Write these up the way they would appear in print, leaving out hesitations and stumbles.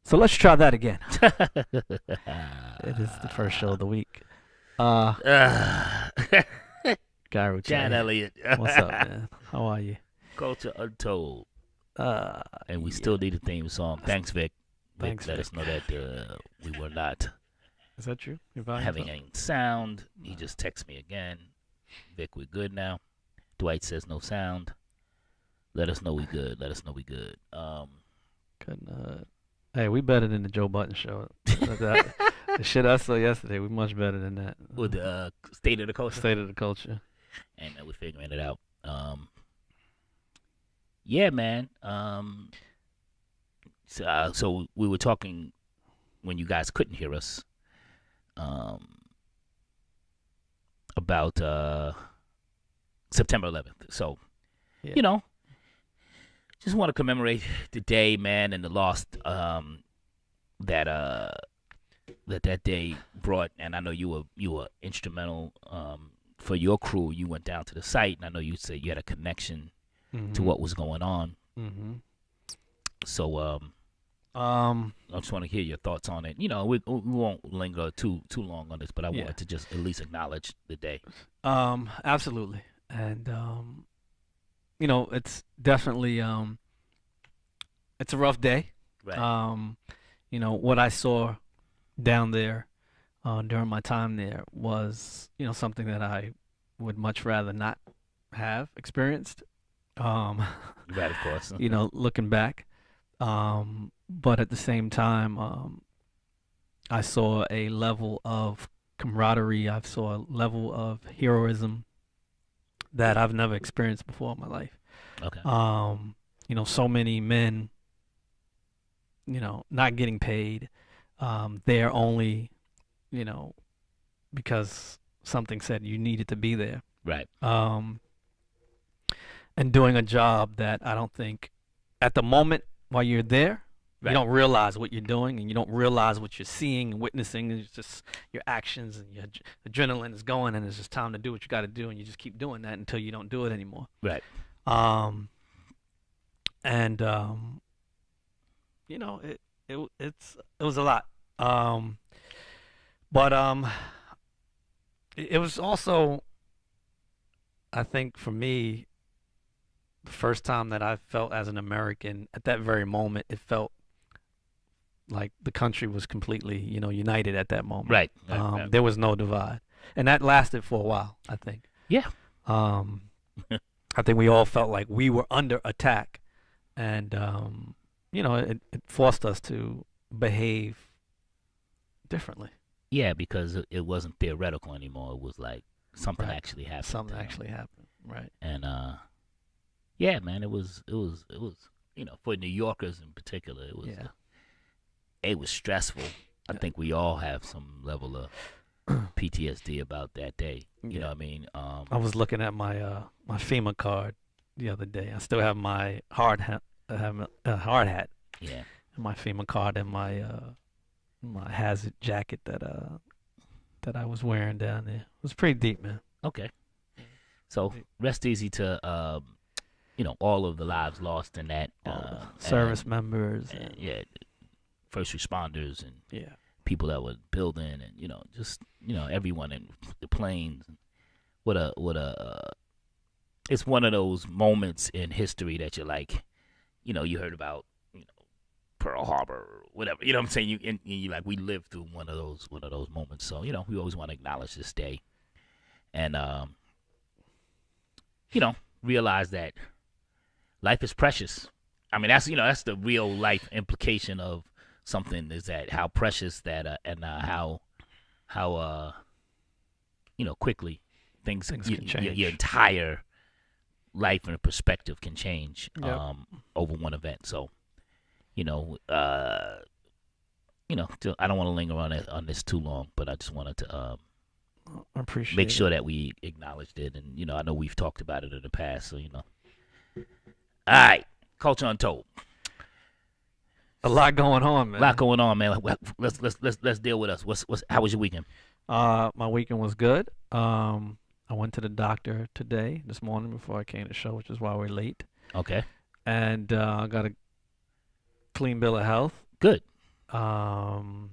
So let's try that again. It is the first show of the week. Uh, Uh, John Garuche, Elliott, what's up, man? How are you? Culture Untold, and we Yeah. still need a theme song. Thanks, Vic. Vic Thanks, let Vic. us know that we were not Is that true? Your volume's having up? any sound. He No. just texted me again. Vic, we're good now. Dwight says no sound. Let us know we good. Let us know we good. Couldn't. Hey, we better than the Joe Button show. The shit I saw yesterday, we much better than that. With the state of the culture, State of the culture. and we're figuring it out. Yeah, man. So we were talking when you guys couldn't hear us. Um, about September 11th. So, Yeah. you know, just want to commemorate the day, man, and the loss that that day brought. And I know you were instrumental for your crew. You went down to the site, and I know you said you had a connection to Mm-hmm. what was going on. Mm-hmm. So, Um. I just want to hear your thoughts on it. You know, we won't linger too long on this, but I Yeah. wanted to just at least acknowledge the day. Absolutely. And it's definitely it's a rough day. Right. Um, what I saw down there during my time there was, something that I would much rather not have experienced. Um, Right. Of course. looking back. But at the same time, I saw a level of camaraderie. I saw a level of heroism that I've never experienced before in my life. Okay. So many men, not getting paid. They're only, you know, because something said you needed to be there. Right. Um, and doing a job that I don't think at the moment while you're there, you Right. don't realize what you're doing and you don't realize what you're seeing and witnessing. It's just your actions and your adrenaline is going and it's just time to do what you got to do and you just keep doing that until you don't do it anymore. Right. Um, and it was a lot. Um, but it was also, I think, for me, the first time that I felt as an American at that very moment. It felt like the country was completely, united at that moment. Right. Right. Right. There was no divide, and that lasted for a while. I think. Yeah. Um, I think we all felt like we were under attack, and it forced us to behave differently. Yeah, because it wasn't theoretical anymore. It was like something Right. actually happened. Something actually happened. Right. And yeah, man, it was for New Yorkers in particular, Yeah. it was stressful. I Yeah. think we all have some level of PTSD about that day. You know Yeah. what I mean? I was looking at my FEMA card the other day. I still have my hard hat. I have a hard hat Yeah. and my FEMA card and my hazard jacket that I was wearing down there. It was pretty deep, man. Okay. So Deep. rest easy to all of the lives lost in that, All the service and, members and and yeah, first responders and yeah, people that were building, and just everyone in the planes. What a it's one of those moments in history that you're like, you heard about, Pearl Harbor or whatever. You know what I'm saying? You like, we lived through one of those moments. So we always want to acknowledge this day, and realize that life is precious. I mean, that's the real life implication of something, is that how precious that, and how quickly things, things can your change. entire life and perspective can change Yep. over one event. So you know, uh, I don't want to linger on this too long, but I just wanted to I make appreciate it. sure that we acknowledged it, and I know we've talked about it in the past. So all right, Culture Untold, A lot going on, a lot man. going on, man. Let's deal with us. What's how was your weekend? My weekend was good. I went to the doctor this morning before I came to the show, which is why we're late. Okay, And I got a clean bill of health. good. Um,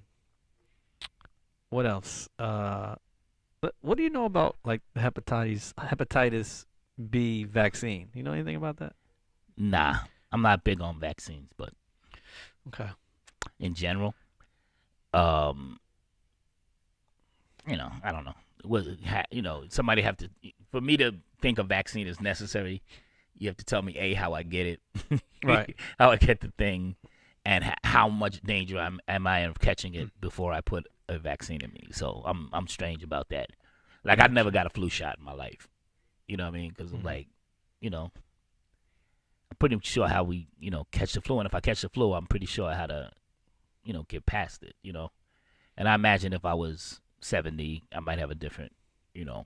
what else? What do you know about like the hepatitis B vaccine? You know anything about that? Nah, I'm not big on vaccines, but Okay. in general, um, I don't know. Somebody have to for me to think a vaccine is necessary. You have to tell me a how I get Right. it, how I get the thing, and how much danger am I of catching it before I put a vaccine in me. So I'm strange about that. Like I've never Gotcha. got a flu shot in my life. You know what I mean? Because Mhm. like, you know, I'm pretty sure how we catch the flu, and if I catch the flu, I'm pretty sure how to get past it. And I imagine if I was 70, I might have a different you know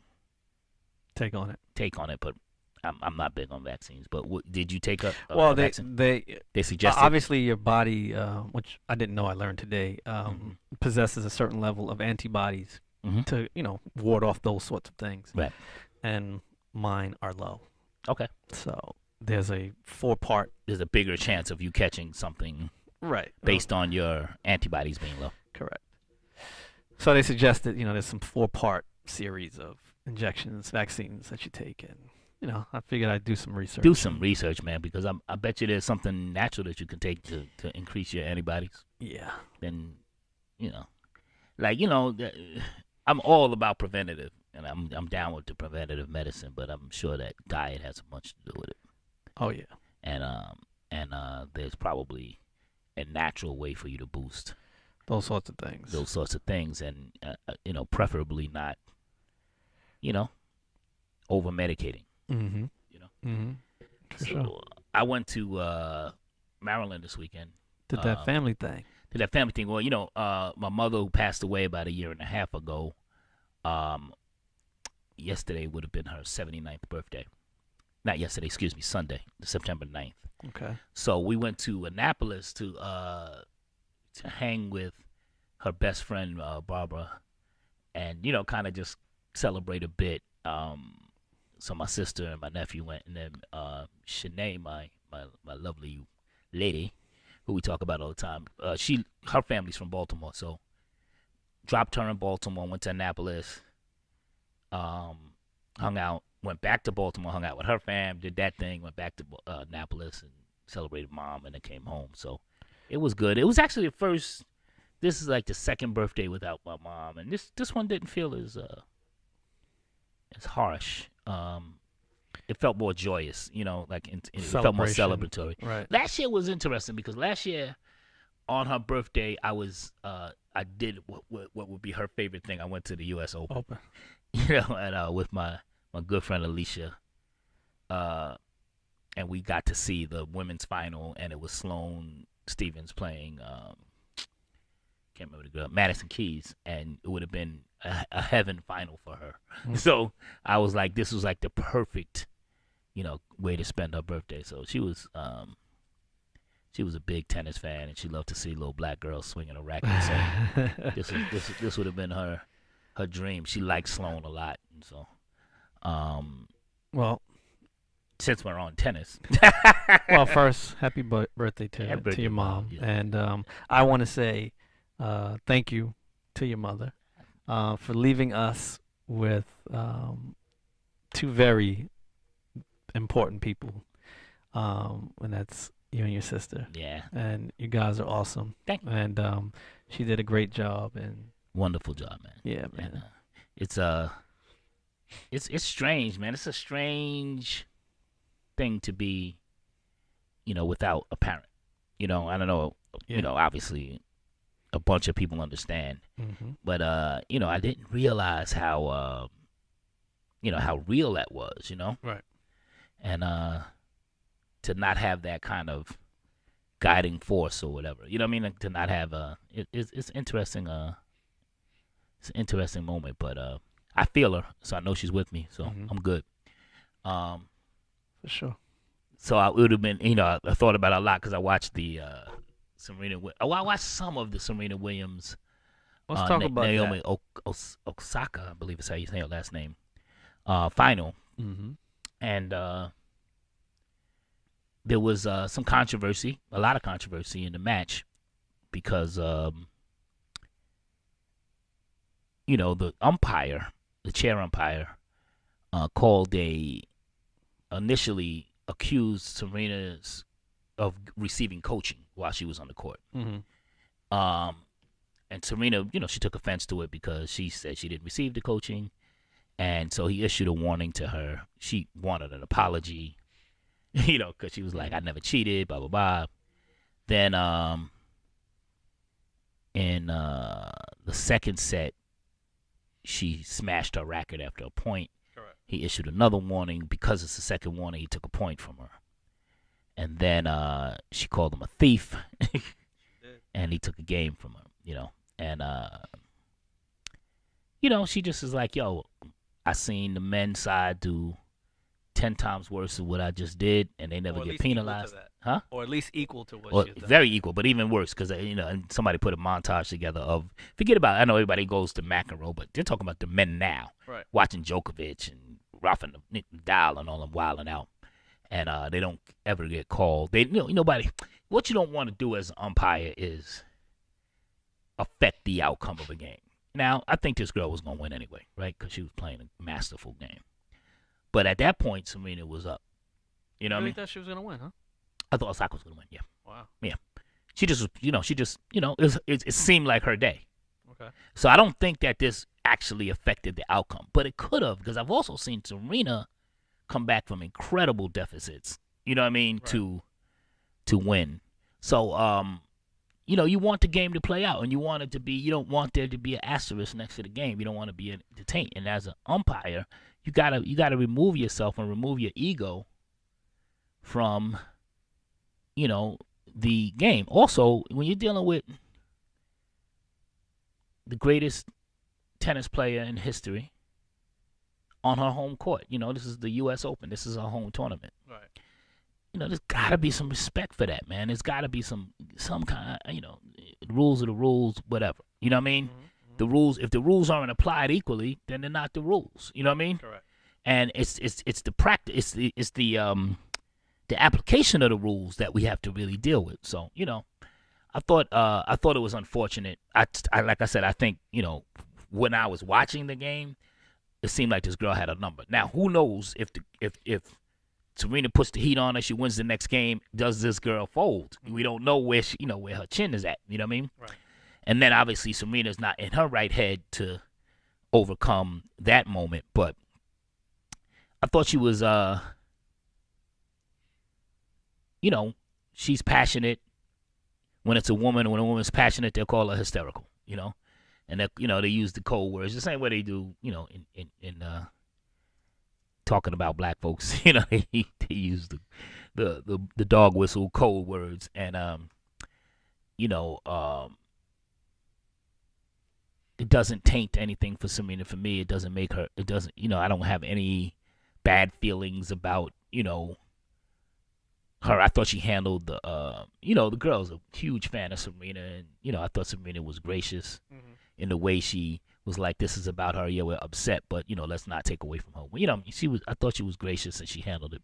Take on it. take on it, but I'm not big on vaccines. But did you take Well, a vaccine? they They suggested. obviously your body, which I didn't know I learned today, Mm-hmm. possesses a certain level of antibodies Mm-hmm. to ward off those sorts of things, Right. and mine are low. Okay. So there's a 4-part. There's a bigger chance of you catching something Right. based on your antibodies being low. Correct. So they suggested, there's some 4-part series of injections, vaccines that you take, and I figured I'd do some research. Do some research, man, because I bet you there's something natural that you can take to increase your antibodies. Yeah. Then, you know, like I'm all about preventative, and I'm down with the preventative medicine, but I'm sure that diet has much to do with it. Oh yeah. And there's probably a natural way for you to boost Those sorts of things. those sorts of things, and preferably not, you know, over medicating. Mm-hmm. You know, Mm-hmm. For so sure. I went to Maryland this weekend. Did that Um, family thing. to that family thing. Well, my mother who passed away about a year and a half ago. Um, Yesterday would have been her 79th birthday. Not yesterday, excuse me, Sunday, September 9th. Okay. So we went to Annapolis to hang with her best friend Barbara, and kind of just celebrate a bit. So my sister and my nephew went, and then Shanae, my lovely lady, who we talk about all the time. Her family's from Baltimore, so dropped her in Baltimore, went to Annapolis, hung out, went back to Baltimore, hung out with her fam, did that thing, went back to Annapolis and celebrated mom, and then came home. So it was good. It was actually the first. This is like the second birthday without my mom, and this one didn't feel as harsh. It felt more joyous, like it felt more Celebration. celebratory. Right. Last year was interesting because last year on her birthday, I did what would be her favorite thing. I went to the U.S. Open, Open. and with my good friend Alicia, and we got to see the women's final, and it was Sloane Stevens playing. Can't remember the girl, Madison Keys, and it would have been a heaven final for her. Mm. So I was like, this was like the perfect, way to spend her birthday. So she was a big tennis fan, and she loved to see little black girls swinging a racket. So this would have been her dream. She liked Sloane a lot, and so Well, since we're on tennis, first, happy birthday to Happy birthday, your Mom. mom, Yeah. and I want to say thank you to your mother for leaving us with two very important people, and that's you and your sister, Yeah, and you guys are awesome. Thank you. And she did a great job, and wonderful job, man. yeah, And man. it's strange, man. It's a strange thing to be, without a parent. I don't know. Yeah. Obviously, a bunch of people understand, Mm-hmm. but I didn't realize how how real that was. Right. And to not have that kind of guiding force or whatever. You know what I mean? Like, to not have it's interesting. It's an interesting moment, but I feel her, so I know she's with me, so Mhm. I'm good. Um, For sure. so I would have been, I thought about it a lot because I watched the Serena. I watched some of the Serena Williams. Let's talk about Naomi that. Osaka, I believe is how you say her last name. Final, Mm-hmm. and there was some controversy, a lot of controversy in the match because you know, the umpire, the chair umpire, called initially accused Serena's of receiving coaching while she was on the court. Um, and Serena, you know, she took offense to it because she said she didn't receive the coaching, and so he issued a warning to her. She wanted an apology, you know, because she was like, "I never cheated," blah blah blah. Then in the second set, she smashed her racket after a point. Correct. He issued another warning. Because it's the second warning, he took a point from her. And then she called him a thief, and he took a game from her, you know. And, you know, she just is like, yo, I seen the men's side do 10 times worse than what I just did, and they never get penalized. Huh? Or at least equal to what Or she's done. very equal, but even worse because, you know, and somebody put a montage together of, forget about, I know everybody goes to McEnroe, but they're talking about the men now. Right. Watching Djokovic and Rafa Nadal and all them wilding out. And they don't ever get called. They, you know, nobody, what you don't want to do as an umpire is affect the outcome of a game. Now, I think this girl was going to win anyway, right? Because she was playing a masterful game. But at that point, Serena was up. You know what I mean? thought she was going to win, huh? I thought Osaka was going to win, yeah. Wow. Yeah. She just, you know, it seemed like her day. Okay. So I don't think that this actually affected the outcome. But it could have, because I've also seen Serena come back from incredible deficits, you know what I mean, Right. to win. So, you know, you want the game to play out, and you want it to be, you don't want there to be an asterisk next to the game. You don't want to be detained. And as an umpire, you gotta remove yourself and remove your ego from, you know, the game. Also, when you're dealing with the greatest tennis player in history on her home court, you know, this is the U.S. Open. This is her home tournament. Right. You know, there's got to be some respect for that, man. There's got to be some kind of, you know, rules are the rules, whatever. You know what I mean? Mm-hmm. The rules, if the rules aren't applied equally, then they're not the rules. You know what I mean? Correct. And it's the practice, it's the application of the rules that we have to really deal with. So, you know, I thought it was unfortunate. I like I said, I think, you know, when I was watching the game, it seemed like this girl had a number. Now, who knows if Serena puts the heat on her, she wins the next game, does this girl fold? We don't know where she, you know, where her chin is at. You know what I mean? Right. And then obviously Serena's not in her right head to overcome that moment. But I thought she was, you know, she's passionate. When it's a woman, when a woman's passionate, they'll call her hysterical. You know, and that, you know, they use the code words the same way they do, you know, in talking about black folks. You know, they use the dog whistle code words, and you know, it doesn't taint anything for Serena. For me, it doesn't make her. It doesn't. You know, I don't have any bad feelings about, you know, her. I thought she handled the. You know, the girl's a huge fan of Serena, and you know, I thought Serena was gracious in the way she was like, this is about her. Yeah, we're upset, but you know, let's not take away from her. You know, she was. I thought she was gracious and she handled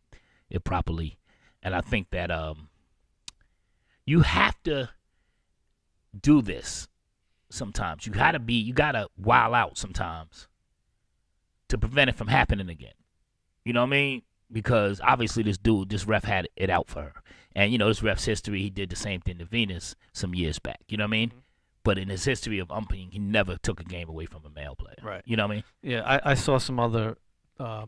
it properly, and I think that you have to do this sometimes. You gotta wild out sometimes to prevent it from happening again. You know what I mean? Because obviously this ref had it out for her, and you know, this ref's history, he did the same thing to Venus some years back. You know what I mean? But in his history of umpiring, he never took a game away from a male player. Right. You know what I mean? Yeah, I saw some other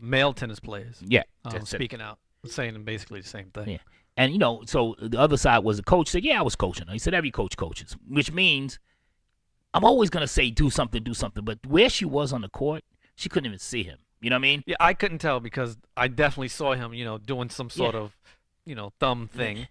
male tennis players Yeah. speaking out, saying basically the same thing. Yeah. And, you know, so the other side was the coach said, yeah, I was coaching her. He said, every coach coaches, which means I'm always going to say do something. But where she was on the court, she couldn't even see him. You know what I mean? Yeah, I couldn't tell because I definitely saw him, you know, doing some sort of, you know, thumb thing.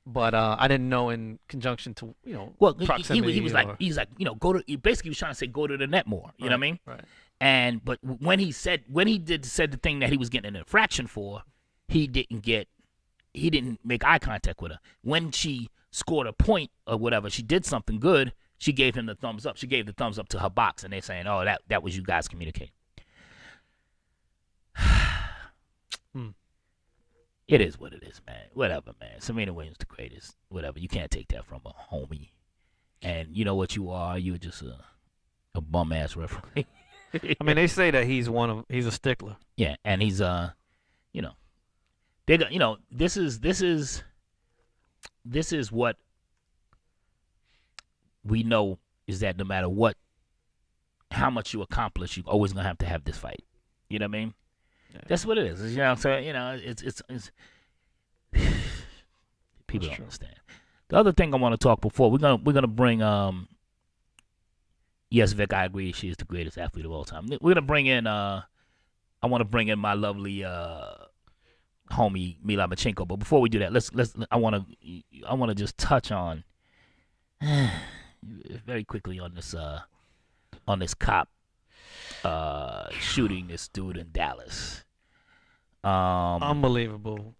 But I didn't know in conjunction to, you know, well, proximity. He was like, you know, basically he was trying to say go to the net more. You know what I mean? Right. And but when he said the thing that he was getting an infraction for, he didn't make eye contact with her. When she scored a point or whatever, she did something good, she gave him the thumbs up. She gave the thumbs up to her box, and they're saying, oh, that was you guys communicating. It is what it is, man. Whatever, man. Serena Williams the greatest. Whatever. You can't take that from a homie. And you know what you are? You're just a bum ass referee. I mean, they say that he's a stickler. Yeah, and he's you know, they got, this is what we know is that no matter how much you accomplish, you're always gonna have to have this fight. You know what I mean? Yeah. That's what it is. You know what I'm saying? It's people don't understand. The other thing I want to talk before we're gonna bring yes, Vic, I agree. She is the greatest athlete of all time. We're gonna bring in I want to bring in my lovely homie Mila Machenko. But before we do that, let's I want to just touch on very quickly on this cop shooting this dude in Dallas. Unbelievable.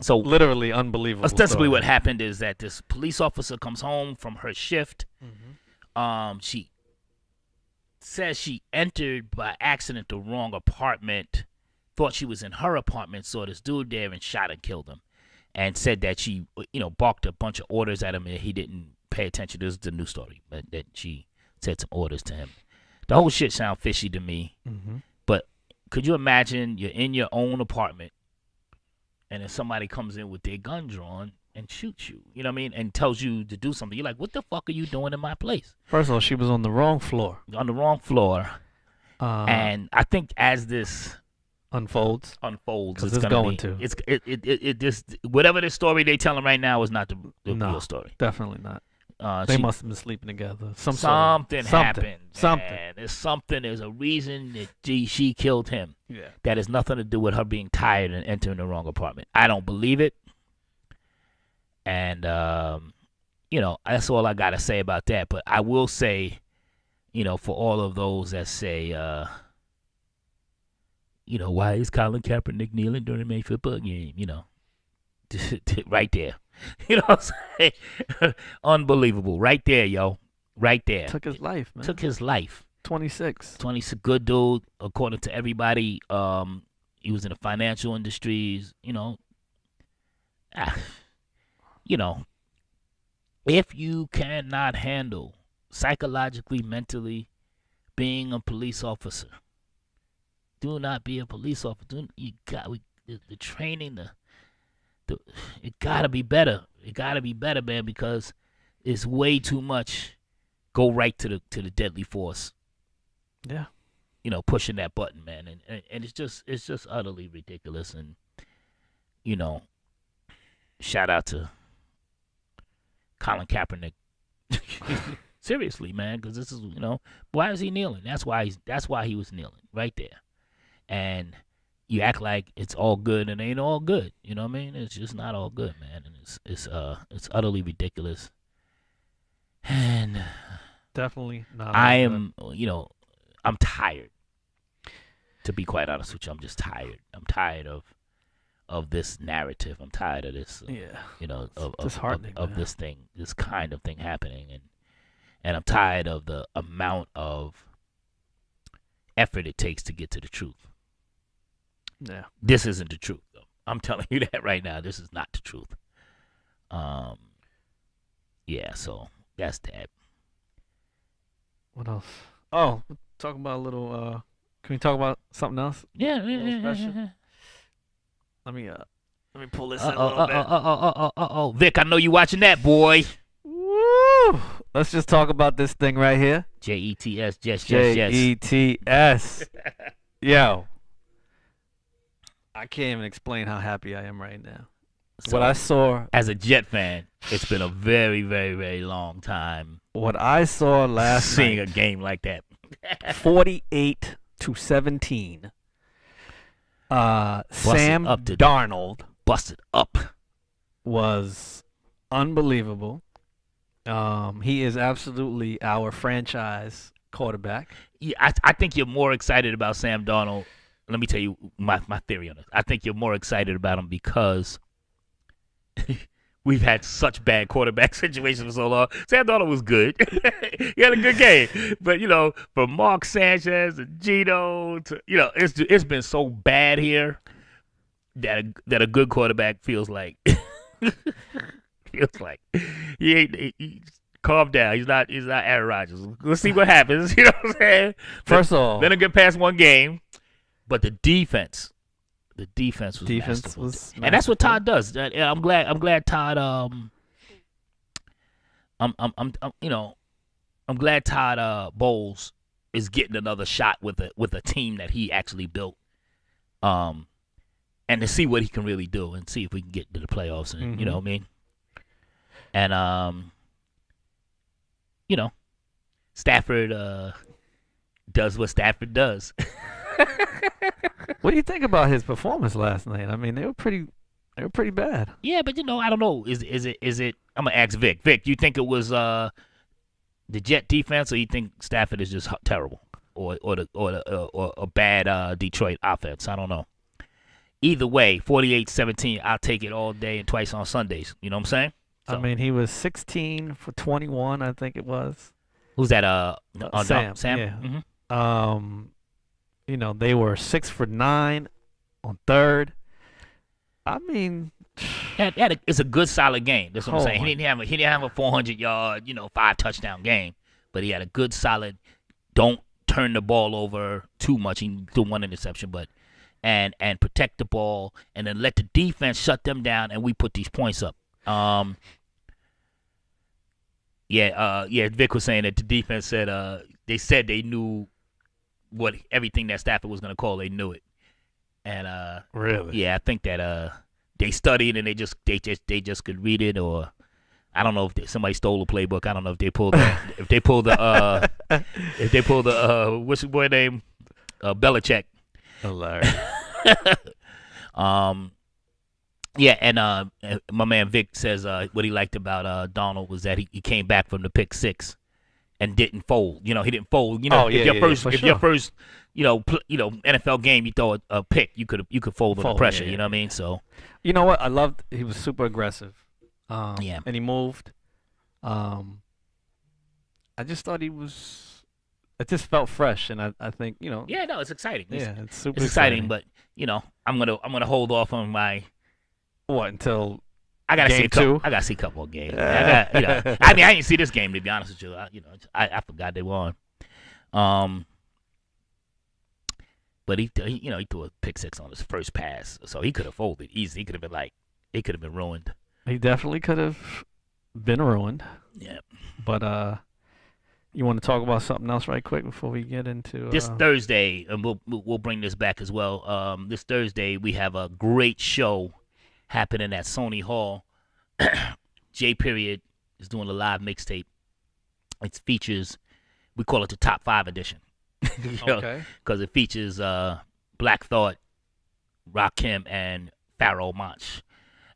So literally unbelievable. Ostensibly, story. what happened is that this police officer comes home from her shift. Mm-hmm. She says she entered by accident the wrong apartment, thought she was in her apartment, saw this dude there and shot and killed him, and said that she, barked a bunch of orders at him and he didn't pay attention. This is the new story, but that she said some orders to him. The whole shit sounds fishy to me. Mm-hmm. But could you imagine you're in your own apartment and then somebody comes in with their gun drawn and shoots you, you know what I mean, and tells you to do something? You're like, what the fuck are you doing in my place? First of all, she was on the wrong floor. On the wrong floor. And I think as this unfolds, it's going to. It just whatever the story they telling right now is not the real story. Definitely not. They must have been sleeping together. Something happened. Something. There's a reason that she killed him. Yeah. That has nothing to do with her being tired and entering the wrong apartment. I don't believe it. And that's all I gotta say about that. But I will say, for all of those that say, why is Colin Kaepernick kneeling during the May football game? Right there. You know what I'm saying? Unbelievable. Right there, yo. Right there. Took his life, man. 26. Good dude, according to everybody. He was in the financial industries, if you cannot handle psychologically, mentally being a police officer, do not be a police officer. The training, it gotta be better. It gotta be better, man, because it's way too much. Go right to the deadly force. Yeah. Pushing that button, man, and it's just utterly ridiculous. And shout out to Colin Kaepernick. Seriously, man, because this is why is he kneeling? That's why he was kneeling right there. And you act like it's all good and it ain't all good. You know what I mean? It's just not all good, man. And it's utterly ridiculous. And definitely not. I'm tired. To be quite honest with you, I'm just tired. I'm tired of this narrative. I'm tired of this. Of this thing, this kind of thing happening, and I'm tired of the amount of effort it takes to get to the truth. Yeah. This isn't the truth, though. I'm telling you that right now. This is not the truth. Yeah, so that's that. What else? Oh, talk about a little, can we talk about something else? Yeah. Let me pull this in a little bit. Vic, I know you watching that, boy. Woo! Let's just talk about this thing right here. JETS, yes. JETS. Yo. I can't even explain how happy I am right now. So, what I saw as a Jet fan, it's been a very, very, very long time. What I saw last seeing night, a game like that. 48-17. Sam Darnold busted up. Was unbelievable. He is absolutely our franchise quarterback. Yeah, I think you're more excited about Sam Darnold. Let me tell you my theory on it. I think you're more excited about him because we've had such bad quarterback situations for so long. Sam Darnold was good. He had a good game. But, from Mark Sanchez and Gino to, it's been so bad here that a good quarterback feels like he calm down. He's not Aaron Rodgers. Let's see what happens. You know what I'm saying? First of all, let him get past one game, but the defense was defense masterful. was And that's what masterful. Todd does. I'm glad Todd I'm glad Todd Bowles is getting another shot with a team that he actually built. And to see what he can really do and see if we can get to the playoffs and you know what I mean? And Stafford does what Stafford does. What do you think about his performance last night? I mean, they were pretty bad. Yeah, but I don't know. Is it I'm gonna ask Vic. Vic, you think it was the Jet defense, or you think Stafford is just terrible, or a bad Detroit offense? I don't know. Either way, 48-17, I'll take it all day and twice on Sundays. You know what I'm saying? So, I mean, he was 16 for 21, I think it was. who's that? Sam. Sam. Yeah. Mm-hmm. They were 6 for 9 on third. I mean, It's a good, solid game. That's what I'm saying. Oh He didn't have a 400-yard, 5-touchdown game, but he had a good, solid. Don't turn the ball over too much. He threw one interception, but and protect the ball, and then let the defense shut them down, and we put these points up. Vic was saying that the defense said they knew everything that Stafford was going to call. They knew it, and really? yeah, I think that they studied and they just could read it, or I don't know if somebody stole the playbook. I don't know if they pulled the what's your boy name, Belichick. Hilarious. Yeah, and my man Vic says what he liked about Donald was that he came back from the pick six and didn't fold. He didn't fold. Your first NFL game you throw a pick, you could fold under pressure. You know what I mean? So you know what? I loved. He was super aggressive. Yeah, and he moved. I just thought he was. It just felt fresh, and I think Yeah, no, it's exciting. It's super it's exciting, but I'm gonna hold off on my. What until I gotta game see two? I gotta see a couple of games. I mean, I didn't see this game to be honest with you. I forgot they won. But he threw a pick six on his first pass, so he could have folded easy. He could have been it could have been ruined. He definitely could have been ruined. Yeah. But you want to talk about something else right quick before we get into this Thursday, and we'll bring this back as well. This Thursday we have a great show happening at Sony Hall. J Period is doing a live mixtape. It features, we call it the Top 5 edition. Okay. Because it features Black Thought, Rakim, and Pharoah Monch.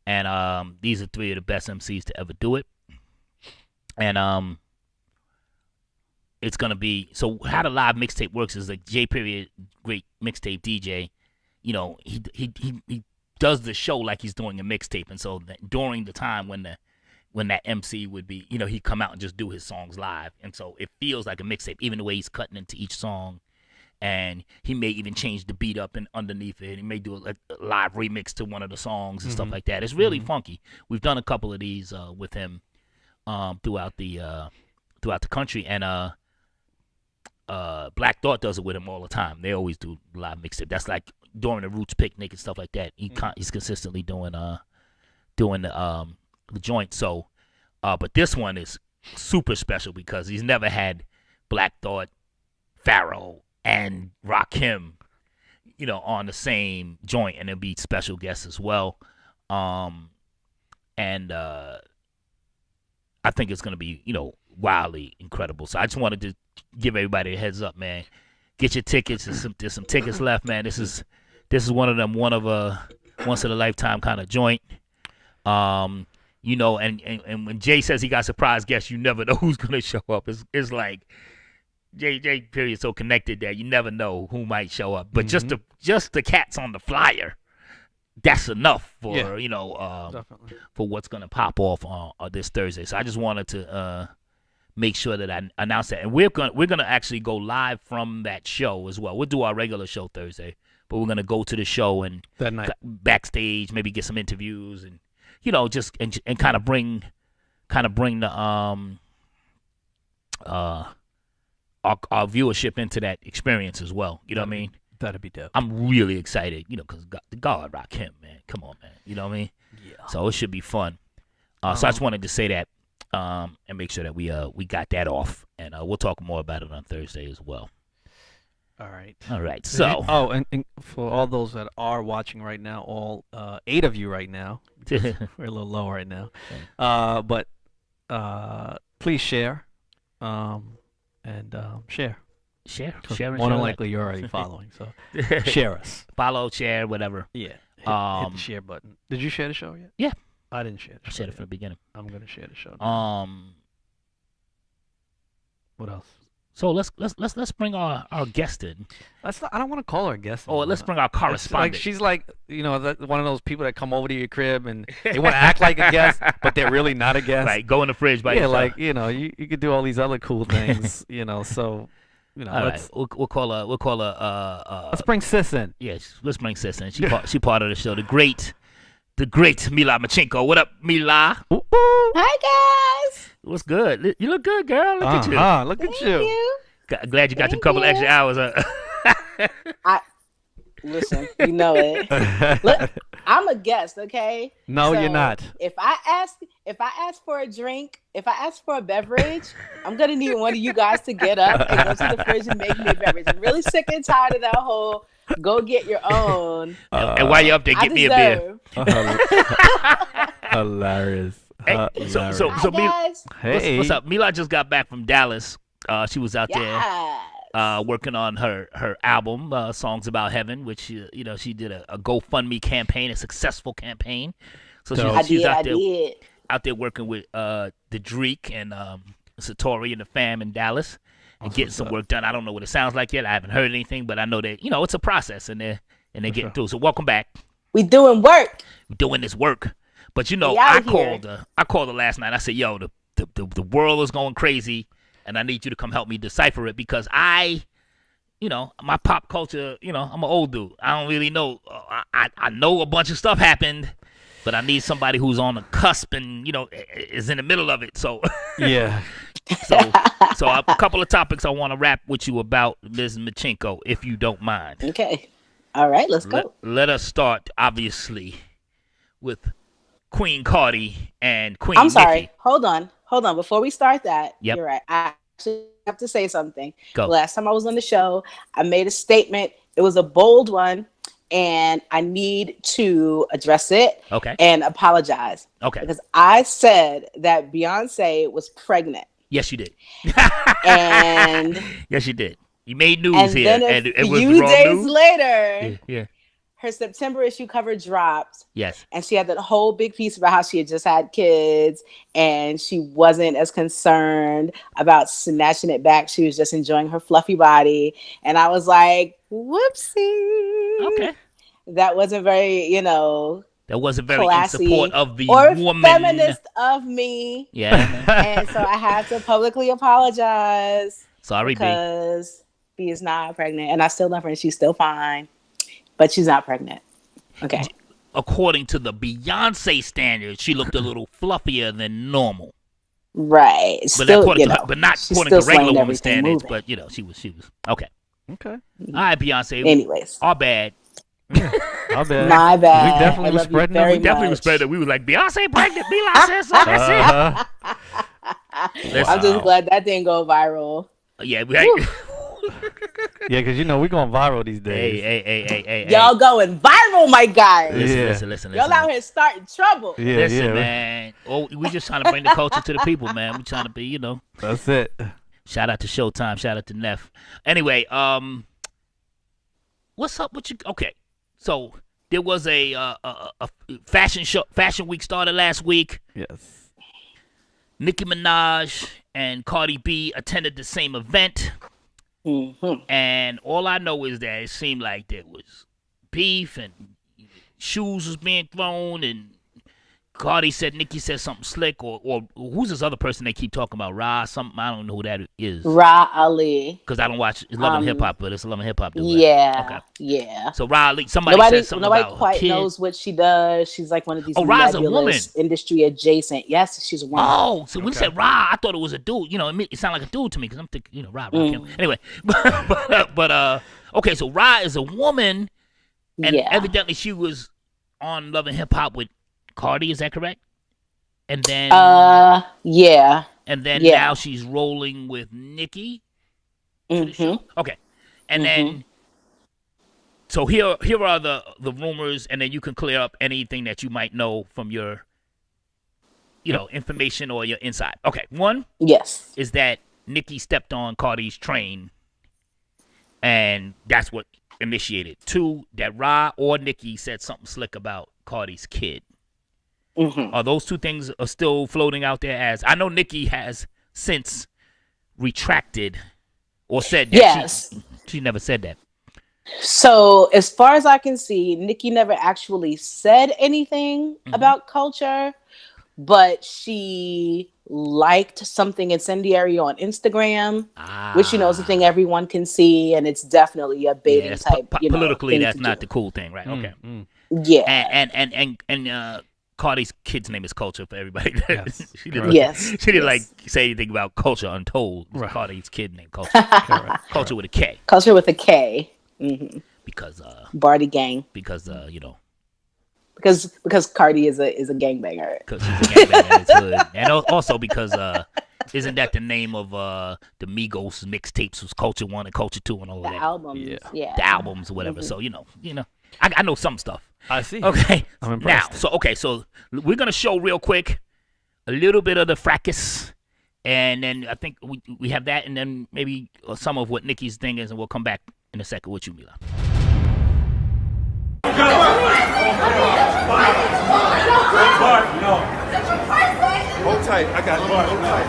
And these are three of the best MCs to ever do it. And it's going to be, so how the live mixtape works is like J Period, great mixtape DJ, he does the show like he's doing a mixtape, and so during the time when that MC would be, he'd come out and just do his songs live, and so it feels like a mixtape, even the way he's cutting into each song, and he may even change the beat up and underneath it. He may do a live remix to one of the songs and stuff like that. It's really funky. We've done a couple of these with him throughout the country, and Black Thought does it with him all the time. They always do live mixtape. That's like during the Roots picnic and stuff like that. He's consistently doing the joint. So, but this one is super special because he's never had Black Thought, Pharoah, and Rakim, on the same joint, and there'll be special guests as well. And I think it's gonna be wildly incredible. So I just wanted to give everybody a heads up, man. Get your tickets. There's some tickets left, man. This is one of them, once in a lifetime kind of joint. And when Jay says he got surprise guests, you never know who's gonna show up. It's like Jay Period so connected that you never know who might show up. But just the cats on the flyer, that's enough for definitely. for what's gonna pop off on this Thursday. So I just wanted to make sure that I announce that, and we're gonna actually go live from that show as well. We'll do our regular show Thursday, but we're gonna go to the show and that night backstage, maybe get some interviews, and just and kind of bring the our viewership into that experience as well. You know what I mean? That'd be dope. I'm really excited, because God rock him, man. Come on, man. You know what I mean? Yeah. So it should be fun. So I just wanted to say that and make sure that we got that off, and we'll talk more about it on Thursday as well. All right. All right. So and for all those that are watching right now, all 8 of you right now, we're a little low right now, but please share, and share. share, More than likely, you're already following, so share us. follow, share, whatever. Yeah. Hit the share button. Did you share the show yet? Yeah. I didn't share the I show. said it from the beginning. I'm gonna share the show now. What else? So let's bring our guest in. I don't want to call her a guest. Oh, let's bring our It's correspondent. like she's like, one of those people that come over to your crib and they want to act like a guest, but they're really not a guest. Right, go in the fridge by yourself. like you could do all these other cool things, So, All let's right, we'll call her. let's bring Sis in. Yes, let's bring Sis in. She part of the show. The great Mila Machenko. What up, Mila? Ooh, ooh. Hi guys. What's good? You look good, girl. Look at you. Look at Thank you. you. Glad you got your Thank couple you. extra hours. Listen, you know it. Look, I'm a guest, okay? No, you're So, not. If I ask for a drink, if I ask for a beverage, I'm gonna need one of you guys to get up and go to the fridge and make me a beverage. I'm really sick and tired of that whole go get your own. And while you're up there, I get me a beer. deserve. Hilarious. Hey, so Hi Mila, guys. Hey. what's up? Mila just got back from Dallas. She was out there Yes. working on her album, Songs About Heaven, which she did a GoFundMe campaign, a successful campaign. So Dope. she's I out there did. working with the Dreek and Satori and the fam in Dallas and getting some work done. I don't know what it sounds like yet. I haven't heard anything, but I know that it's a process and they're getting through. So welcome back. We doing work. We're doing this work. But We I out here. called her last night. I said, "Yo, the world is going crazy, and I need you to come help me decipher it because my pop culture, I'm an old dude. I don't really know. I know a bunch of stuff happened, but I need somebody who's on the cusp and is in the middle of it. So Yeah. so a couple of topics I want to rap with you about, Ms. Machenko, if you don't mind. Okay. All right, let's go. Let us start, obviously, with Queen Cardi and Queen I'm sorry. Nicki. Hold on. Before we start that, Yep. you're right. I actually have to say something. Go. Last time I was on the show, I made a statement. It was a bold one, and I need to address it Okay. and apologize Okay. because I said that Beyonce was pregnant, Yes, you did. and Yes, you did. You made news and here, then and a it was few wrong days news. later, Yeah. her September issue cover dropped. Yes. And she had that whole big piece about how she had just had kids and she wasn't as concerned about snatching it back. She was just enjoying her fluffy body. And I was like, whoopsie. Okay. That wasn't very, That wasn't very classy in support of the or woman. feminist of me. Yeah. And so I have to publicly apologize Sorry, B. because B is not pregnant. And I still love her and she's still fine. But she's not pregnant. Okay. According to the Beyonce standards, she looked a little fluffier than normal. Right. But Still, according to her, but not she's according still to regular slaying woman everything standards. moving. But she was okay. Okay. All right, Beyonce. Anyways, Our bad. I'll bet. my bad. We definitely I was love you spreading very them. We definitely was much. spread that. We was like, Beyonce pregnant. Beyonce said so. That's it. Listen, I'm just glad that didn't go viral. Yeah, Yeah, because we're going viral these days. hey. Y'all going viral, my guys. Listen. Y'all out here starting trouble. Yeah, Listen, yeah. man. Oh, we just trying to bring the culture to the people, man. We trying to be, That's it. Shout out to Showtime. Shout out to Neff. Anyway, what's up with you? Okay, so there was a fashion show. Fashion Week started last week. Yes. Nicki Minaj and Cardi B attended the same event, and all I know is that it seemed like there was beef and shoes was being thrown and Cardi said Nicki said something slick, or who's this other person they keep talking about? Ra something. I don't know who that is. Ra Ali. Because I don't watch Love and Hip Hop, but it's Love and Hip Hop. Yeah. Okay. Yeah. So Ra Ali, somebody said something nobody about quite her kid. knows what she does. She's like one of these Ra's a nebulous industry adjacent. Yes, she's a woman. Oh, so when you said Ra, I thought it was a dude. You know, it sounded like a dude to me because I'm thinking, Ra Kim. Anyway, but okay, so Ra is a woman, and evidently she was on Love and Hip Hop with Cardi. Is that correct? And then yeah. And then now she's rolling with Nicki. Okay. And then so here are the rumors, and then you can clear up anything that you might know from your information or your insight. Okay. One is that Nicki stepped on Cardi's train, and that's what initiated. Two, that Ra or Nicki said something slick about Cardi's kid. Are those two things are still floating out there? As I know, Nicki has since retracted or said that she never said that. So as far as I can see, Nicki never actually said anything about Culture, but she liked something incendiary on Instagram, which is a thing everyone can see, and it's definitely a baiting type. Politically, that's not the cool thing, right? Okay. Yeah. And Cardi's kid's name is Culture for everybody. She didn't say anything about Culture Untold. Right. Cardi's kid named Culture. Culture with a K. Culture with a K. Because Barty Gang. Because because Cardi is a gangbanger. Because she's a gangbanger in his hood, and also because isn't that the name of the Migos mixtapes? Was Culture 1 and Culture 2 and all of that? Albums, the albums or whatever. So I know some stuff. I see. Okay. I'm impressed. Now, so we're gonna show real quick a little bit of the fracas, and then I think we have that, and then maybe some of what Nicki's thing is, and we'll come back in a second with you, Mila. Hold tight. I got it. Hold tight.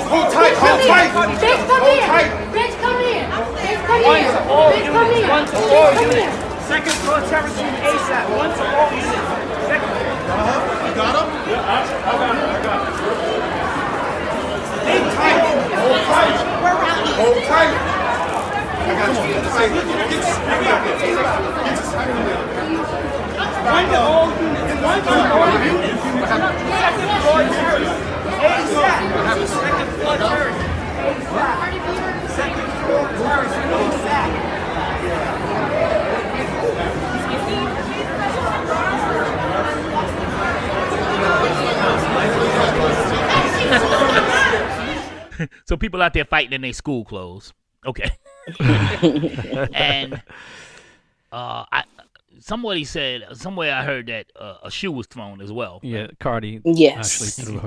Hold tight. Hold tight. Bitch, come here. Bitch, come here. Bitch, come here. Bitch, come here. One to all units. Second floor terrace room ASAP. One to all units. Second. You got him? Yeah, I got it. Hold tight. Hold tight. Hold tight. I got you. One to all units. One to all units. Second floor terrace. ASAP. Second floor terrace. ASAP. Second floor terrace. ASAP. So people out there fighting in their school clothes. Okay. And somebody said, somewhere I heard that a shoe was thrown as well. Yeah, Cardi Yes. actually threw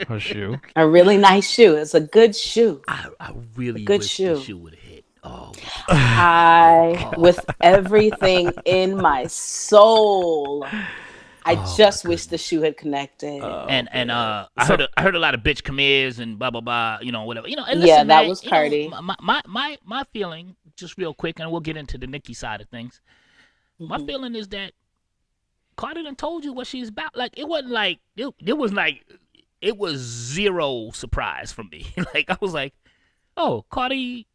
her shoe. A really nice shoe. It's a good shoe. I really good wish shoe. the shoe would have hit. Oh. With everything in my soul, I just wish the shoe had connected. I heard a lot of bitch come heres and blah blah blah, whatever. And listen, that man, was Cardi. My feeling, just real quick, and we'll get into the Nicki side of things. My feeling is that Cardi done told you what she's about. Like it wasn't like it was zero surprise from me. Like I was like, oh, Cardi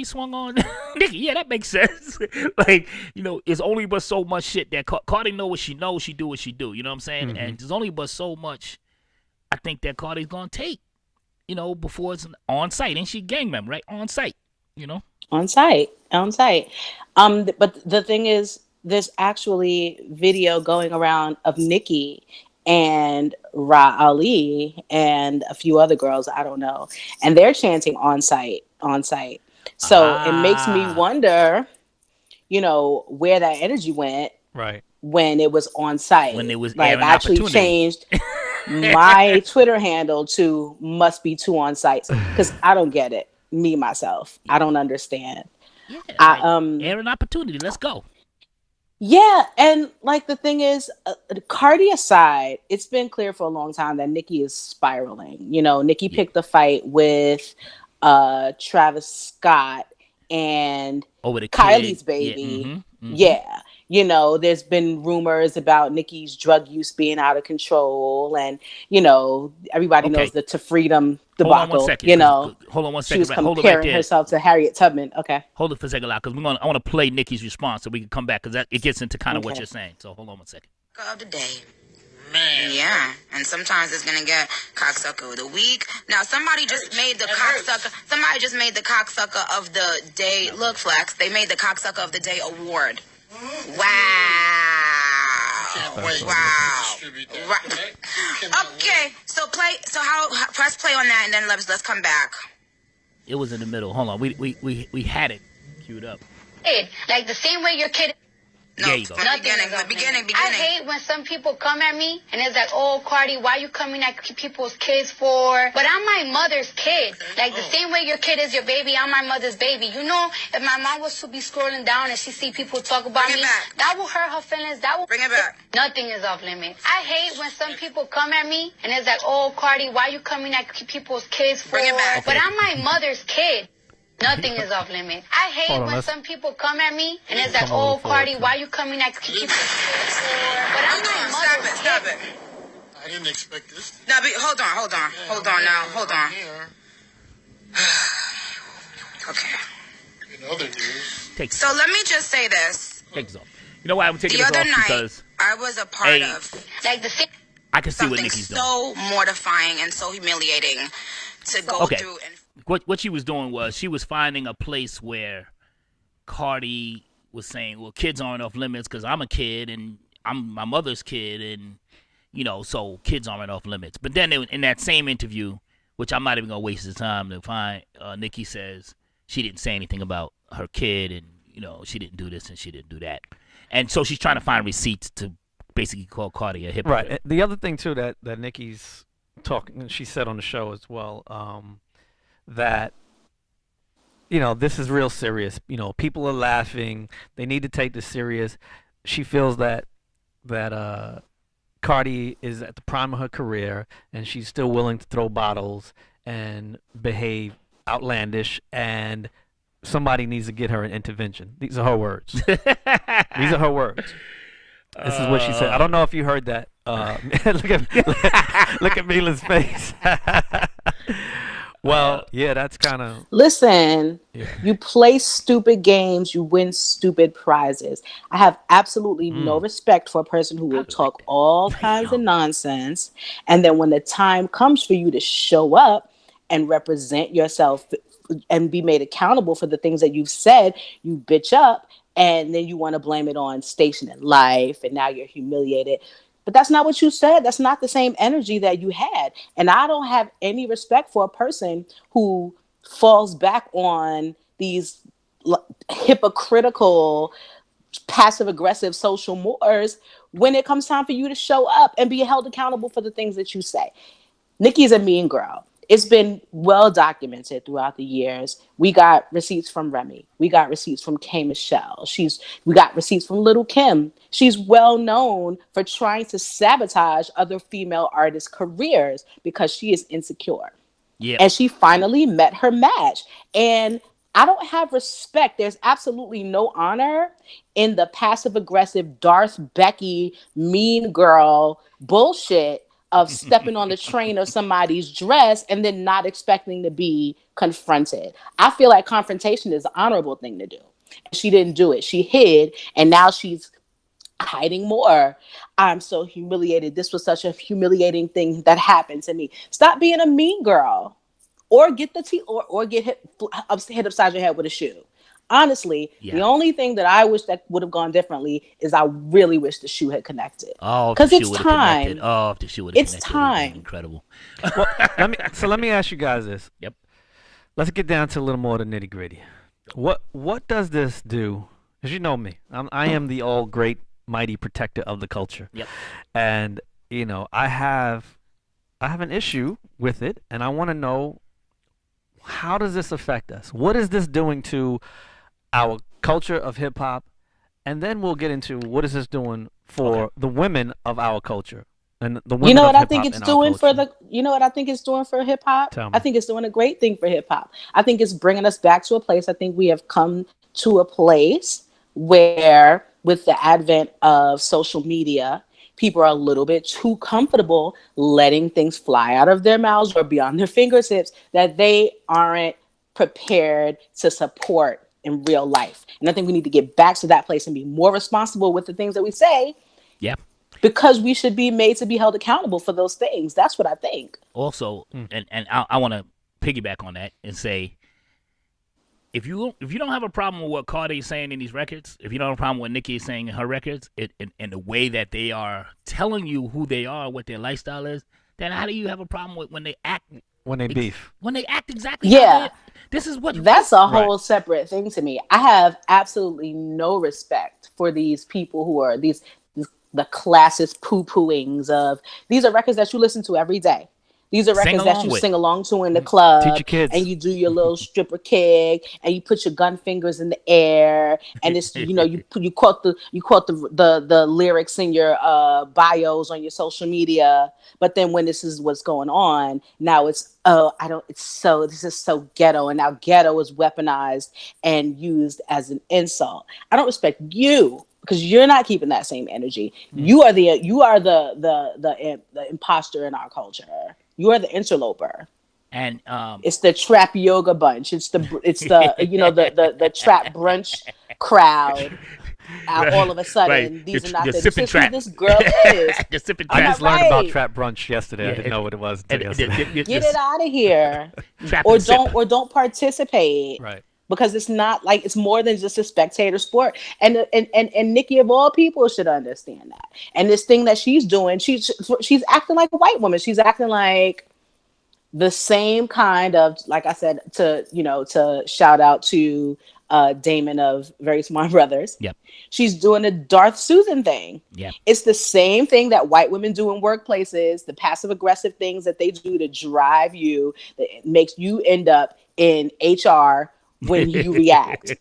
swung on Nicki. Yeah, that makes sense. Like, it's only but so much shit that Cardi know what she knows. She do what she do. You know what I'm saying? And there's only but so much I think that Cardi's gonna take, before it's on site. And she gang member, right? On site, On site. But the thing is, there's actually video going around of Nicki and Ra Ali and a few other girls, I don't know, and they're chanting on site. So it makes me wonder, where that energy went. Right. When it was on site. When it was like, I actually changed my Twitter handle to must be two on sites because I don't get it. Me myself, I don't understand. Yeah, air an opportunity. Let's go. Yeah, and like the thing is, Cardi aside, it's been clear for a long time that Nicki is spiraling. Nicki picked the fight with Travis Scott and over the Kylie's kid. baby. Yeah. You know, there's been rumors about Nicki's drug use being out of control, and you know, everybody knows the To Freedom Hold on one debacle. second. You know, Hold on one she second. was Hold it right comparing there. herself to Harriet Tubman. Okay, Hold it for a second, because I want to play Nikki's response so we can come back, because it gets into kind of what you're saying. So hold on one second. Of the day. Man. Yeah, and sometimes it's gonna get cocksucker of the week. Now somebody just made the cocksucker. Somebody just made the cocksucker of the day. Look, Flex, they made the cocksucker of the day award. Wow! Wow! Okay, so press play on that, and then let's come back. It was in the middle. Hold on, we had it queued up. Like the same way your kid. No, there you go. From the beginning. I hate when some people come at me and it's like, oh, Cardi, why you coming at people's kids for? But I'm my mother's kid. Like the same way your kid is your baby, I'm my mother's baby. You know, if my mom was to be scrolling down and she see people talk about me, that will hurt her feelings. That will bring it back. Nothing is off limits. I hate when some people come at me and it's like, oh, Cardi, why you coming at people's kids for? Bring it back. But I'm my mother's kid. Nothing is off limits. I hate when some people come at me and it's like, oh, Cardi, why you coming at people? But I'm my mother's kid. Stop it. I didn't expect this. Now, hold on Hold on. Okay. In other news. So let me just say this. Take this off. You know why I'm taking this off? The other night, because I was a part of like the thing. I can see what Nicki's doing. So mortifying and so humiliating to go through. And what she was doing was she was finding a place where Cardi was saying, well, kids aren't off limits because I'm a kid and I'm my mother's kid, and you know, so kids aren't off limits. But then in that same interview, which I'm not even gonna waste the time to find, Nicki says she didn't say anything about her kid, and you know, she didn't do this and she didn't do that, and so she's trying to find receipts to basically call Cardi a hypocrite. Right. The other thing too that Nicki's talking, she said on the show as well, that you know, this is real serious. You know, people are laughing. They need to take this serious. She feels that Cardi is at the prime of her career, and she's still willing to throw bottles and behave outlandish, and somebody needs to get her an intervention. These are her words. These are her words. This is what she said. I don't know if you heard that. Look at Mila's face. Well, yeah, that's kind of... Listen, you play stupid games, you win stupid prizes. I have absolutely no respect for a person who will talk all kinds of nonsense, and then when the time comes for you to show up and represent yourself and be made accountable for the things that you've said, you bitch up, and then you want to blame it on Station and Life, and now you're humiliated. But that's not what you said. That's not the same energy that you had. And I don't have any respect for a person who falls back on these hypocritical, passive-aggressive social mores when it comes time for you to show up and be held accountable for the things that you say. Nicki's a mean girl. It's been well documented throughout the years. We got receipts from Remy. We got receipts from K. Michelle. We got receipts from Little Kim. She's well known for trying to sabotage other female artists' careers because she is insecure. Yeah. And she finally met her match. And I don't have respect. There's absolutely no honor in the passive-aggressive Darth Becky mean girl bullshit of stepping on the train of somebody's dress and then not expecting to be confronted. I feel like confrontation is an honorable thing to do. She didn't do it. She hid, and now she's hiding more. I'm so humiliated. This was such a humiliating thing that happened to me. Stop being a mean girl, or get the or get hit upside your head with a shoe. Honestly, the only thing that I wish that would have gone differently is I really wish the shoe had connected. Oh, because it's time. Oh, if the shoe would have connected. It's time. Incredible. Well, let me ask you guys this. Yep. Let's get down to a little more of the nitty gritty. What does this do? Because you know me, I am the all great mighty protector of the culture. Yep. And you know, I have an issue with it, and I want to know, how does this affect us? What is this doing to our culture of hip hop? And then we'll get into what is this doing for the women of our culture and the women. You know what of I think it's doing for you know what I think it's doing for hip hop? I think it's doing a great thing for hip hop. I think it's bringing us back to a place. I think we have come to a place where with the advent of social media, people are a little bit too comfortable letting things fly out of their mouths or be on their fingertips that they aren't prepared to support in real life. And I think we need to get back to that place and be more responsible with the things that we say. Yeah. Because we should be made to be held accountable for those things. That's what I think. Also, and I want to piggyback on that and say, if you don't have a problem with what Cardi is saying in these records, if you don't have a problem with what Nicki is saying in her records, and the way that they are telling you who they are, what their lifestyle is, then how do you have a problem with when they act? When they beef. When they act exactly yeah. This is what... That's a whole separate thing to me. I have absolutely no respect for these people who are the classist poo-pooings of... These are records that you listen to every day. These are records that you sing along to in the club. Teach your kids. And you do your little stripper kick, and you put your gun fingers in the air, and it's you quote the lyrics in your bios on your social media. But then when this is what's going on, now it's this is so ghetto, and now ghetto is weaponized and used as an insult. I don't respect you, because you're not keeping that same energy. You are the imposter in our culture. You are the interloper. And it's the trap yoga bunch. It's the the trap brunch crowd. All of a sudden, these are not the sipping trap. This girl is. The sipping I trap. just learned about trap brunch yesterday. I didn't know what it was until yesterday. Get it out of here, or don't participate. Right. Because it's not like, it's more than just a spectator sport. And Nicki of all people should understand that. And this thing that she's doing, she's acting like a white woman. She's acting like the same kind of, like I said, to shout out to Damon of Very Smart Brothers. Yep. She's doing the Darth Susan thing. Yeah. It's the same thing that white women do in workplaces, the passive aggressive things that they do to drive you, that makes you end up in HR when you react.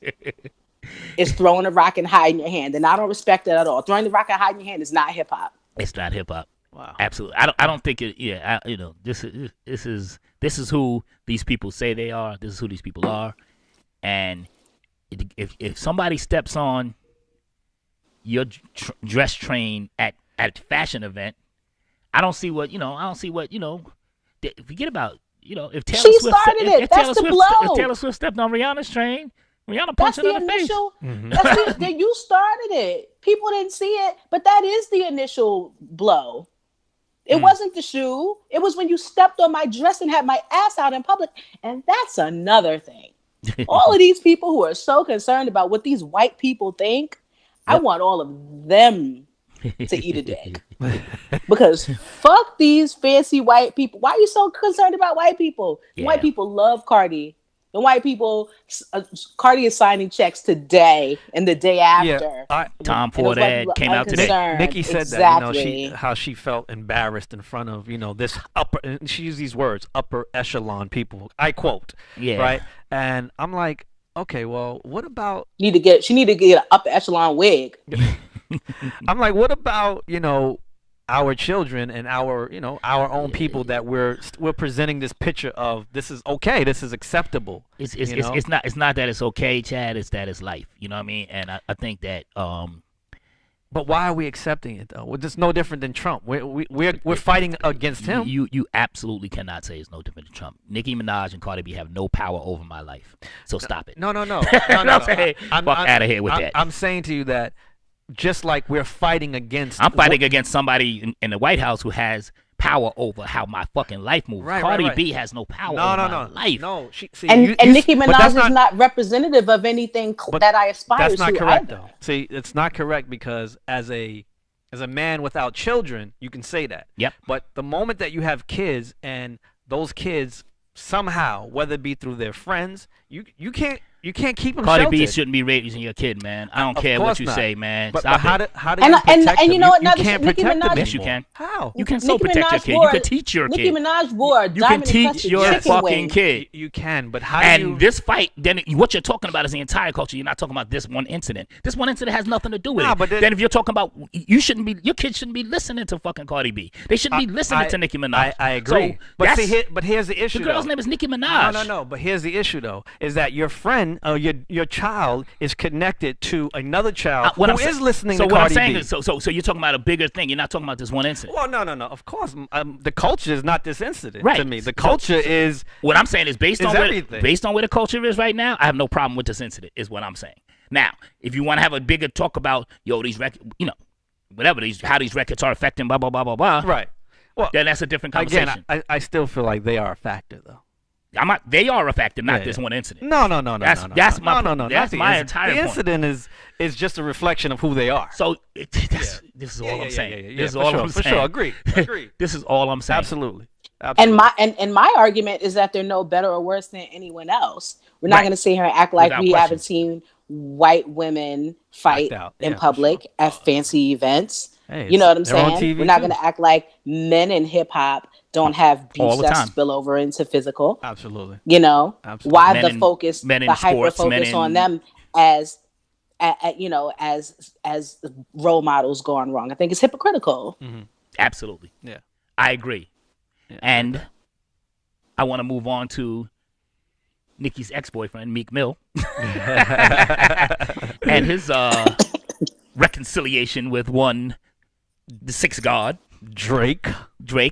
It's throwing a rock and hiding your hand, and I don't respect that at all. Throwing the rock and hiding your hand is not hip hop. It's not hip hop. Wow. Absolutely. I don't think it. Yeah. This is who these people say they are. This is who these people are. And if somebody steps on your dress train at a fashion event, I don't see what forget about. If Taylor Swift started it. That's the blow. If Taylor Swift stepped on Rihanna's train, Rihanna punched her in the face. Mm-hmm. You started it. People didn't see it, but that is the initial blow. It wasn't the shoe. It was when you stepped on my dress and had my ass out in public, and that's another thing. All of these people who are so concerned about what these white people think, I want all of them to eat a dick. Because fuck these fancy white people. Why are you so concerned about white people? Yeah. White people love Cardi. The white people, Cardi is signing checks today and the day after. Yeah, Tom Ford ad came out today. Nicki said that, how she felt embarrassed in front of, this upper, and she used these words, upper echelon people. I quote. Yeah. Right? And I'm like, okay, well, what about... She need to get an upper echelon wig. I'm like, what about, our children and our own people that we're presenting this picture of this is okay, this is acceptable. It's not that it's okay, Chad. It's that it's life. You know what I mean? And I think that. But why are we accepting it though? Well, it's no different than Trump. We're fighting against him. You absolutely cannot say it's no different than Trump. Nicki Minaj and Cardi B have no power over my life. So stop it. No. I'm out of here with that. I'm saying to you that. Just like we're fighting against... I'm fighting against somebody in the White House who has power over how my fucking life moves. Cardi B has no power over my life. No, and Nicki Minaj is not representative of anything that I aspire to. That's not correct, though. See, it's not correct because as a man without children, you can say that. Yep. But the moment that you have kids and those kids somehow, whether it be through their friends, you can't keep them Cardi sheltered. B shouldn't be raising your kid, man. I don't care what you say, man. But Stop how it. do you protect them? You know what? You can't Nicki protect them Minaj, yes, you can. How? You can so protect your kid. You can teach your kid. Nicki Minaj wore a diamond teach your fucking kid. You can, but how do you... And this fight, then what you're talking about is the entire culture. You're not talking about this one incident. This one incident has nothing to do with it. But then if you're talking about, your kid shouldn't be listening to fucking Cardi B. They shouldn't be listening to Nicki Minaj. I agree. So but here's the issue. The girl's name is Nicki Minaj. No. But here's the issue, though, is that your friend son or your child is connected to another child who is listening so to what Cardi I'm saying B. is, so you're talking about a bigger thing. You're not talking about this one incident. Well, no. Of course, the culture is not this incident Right. to me. The culture is what I'm saying is based on everything. where the culture is right now. I have no problem with this incident. Is what I'm saying. Now, if you want to have a bigger talk about these records, whatever how these records are affecting blah blah blah blah blah. right. Well, Then that's a different conversation. again, I still feel like they are a factor, though. They are a factor, not Yeah, this yeah. one incident. No. That's my That's entire The point. incident is just a reflection of who they are. So this is all I'm saying. This is all I'm for saying. sure. Agreed. This is all I'm saying. Absolutely. And my argument is that they're no better or worse than anyone else. We're not Right. going to sit here and act like Without we question. haven't seen white women fight Knocked out. in Yeah, for public sure. at fancy events. Hey, You know what I'm they're on saying? TV We're not too. going to act like men in hip hop don't have All beefs the that time. spill over into physical. Absolutely. You know, Absolutely. why Men the in- focus, men in the hyper sports, men focus on in- them as as role models going wrong? I think it's hypocritical. Absolutely. Yeah. I agree. Yeah. And I want to move on to Nicki's ex-boyfriend, Meek Mill, and his reconciliation with the sixth god, Drake.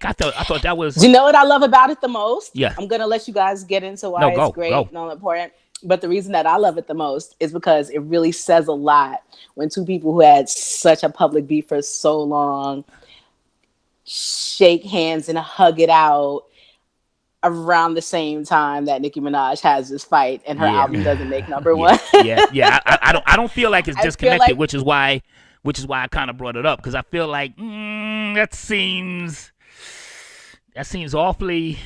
I thought that was Do you know what I love about it the most? Yeah. I'm gonna let you guys get into why No, it's go, great go. and all important. But the reason that I love it the most is because it really says a lot when two people who had such a public beef for so long shake hands and hug it out around the same time that Nicki Minaj has this fight and her Yeah. album doesn't make number one. yeah. I don't feel like it's I feel disconnected, like- which is why I kind of brought it up, because I feel like that seems awfully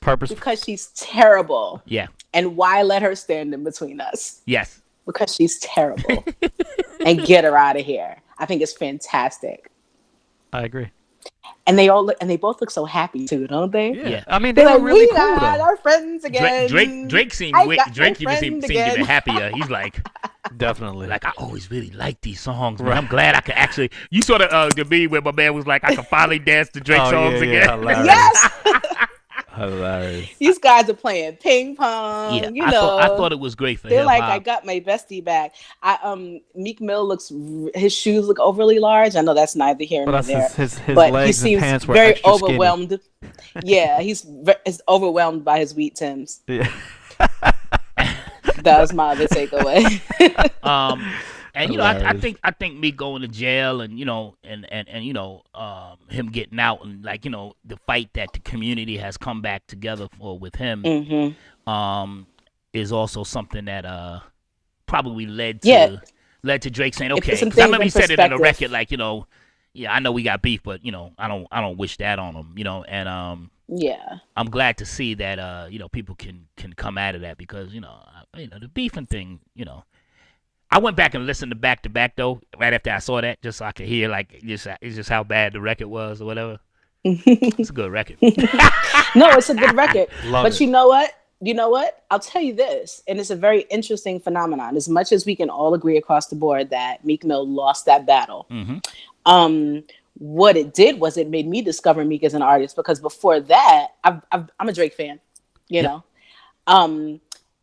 Purposeful. Because she's terrible. yeah. And why let her stand in between us? Yes. Because she's terrible. And get her out of here. I think it's fantastic. I agree. And they both look so happy too, don't they? Yeah. I mean, they They're were like, really we cool, got though. our friends again. Drake seemed I got Drake my even seemed friend even again. happier. He's like Definitely. I always really liked these songs, man. Right. I'm glad I could actually. You saw the meme where my man was like, I can finally dance to Drake songs again. Hilarious. Yes, Hilarious. these guys are playing ping pong. Yeah, you I know, thought it was great for they're hip like, hop. I got my bestie back. Meek Mill his shoes look overly large. I know that's neither here But nor that's there. his But he legs and seems pants were very extra skinny. overwhelmed. Yeah, he's overwhelmed by his wheat Tims. Yeah. That was my other takeaway. And I Hilarious. think me going to jail and him getting out and the fight that the community has come back together for with him Mm-hmm. is also something that probably led Yeah. to Drake saying It put okay, some 'cause I things remember in he said it in a perspective. record yeah, I know we got beef, but I don't wish that on him, and Yeah. I'm glad to see that people can come out of that, because the beefing thing, I went back and listened to back though right after I saw that, just so I could hear just how bad the record was or whatever. It's a good record. No, it's a good record. Love But it. you know what? I'll tell you this, and it's a very interesting phenomenon. As much as we can all agree across the board that Meek Mill lost that battle, what it did was it made me discover Meek as an artist, because before that, I'm a Drake fan, you know?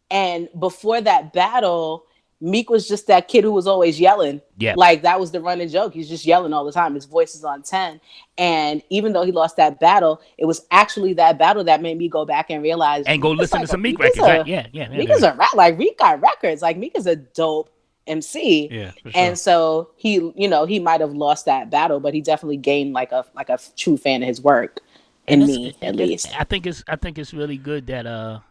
And before that battle, Meek was just that kid who was always yelling. Yeah. Like, that was the running joke. He's just yelling all the time. His voice is on 10. And even though he lost that battle, it was actually that battle that made me go back and realize. And go it's listen like to some Meek Meek is records, a- right? Yeah. Meek is a rap. Like, Meek got records. Like, Meek is a dope MC. Yeah, for sure. And so he might have lost that battle, but he definitely gained like a true fan of his work in me, at least. I think it's really good that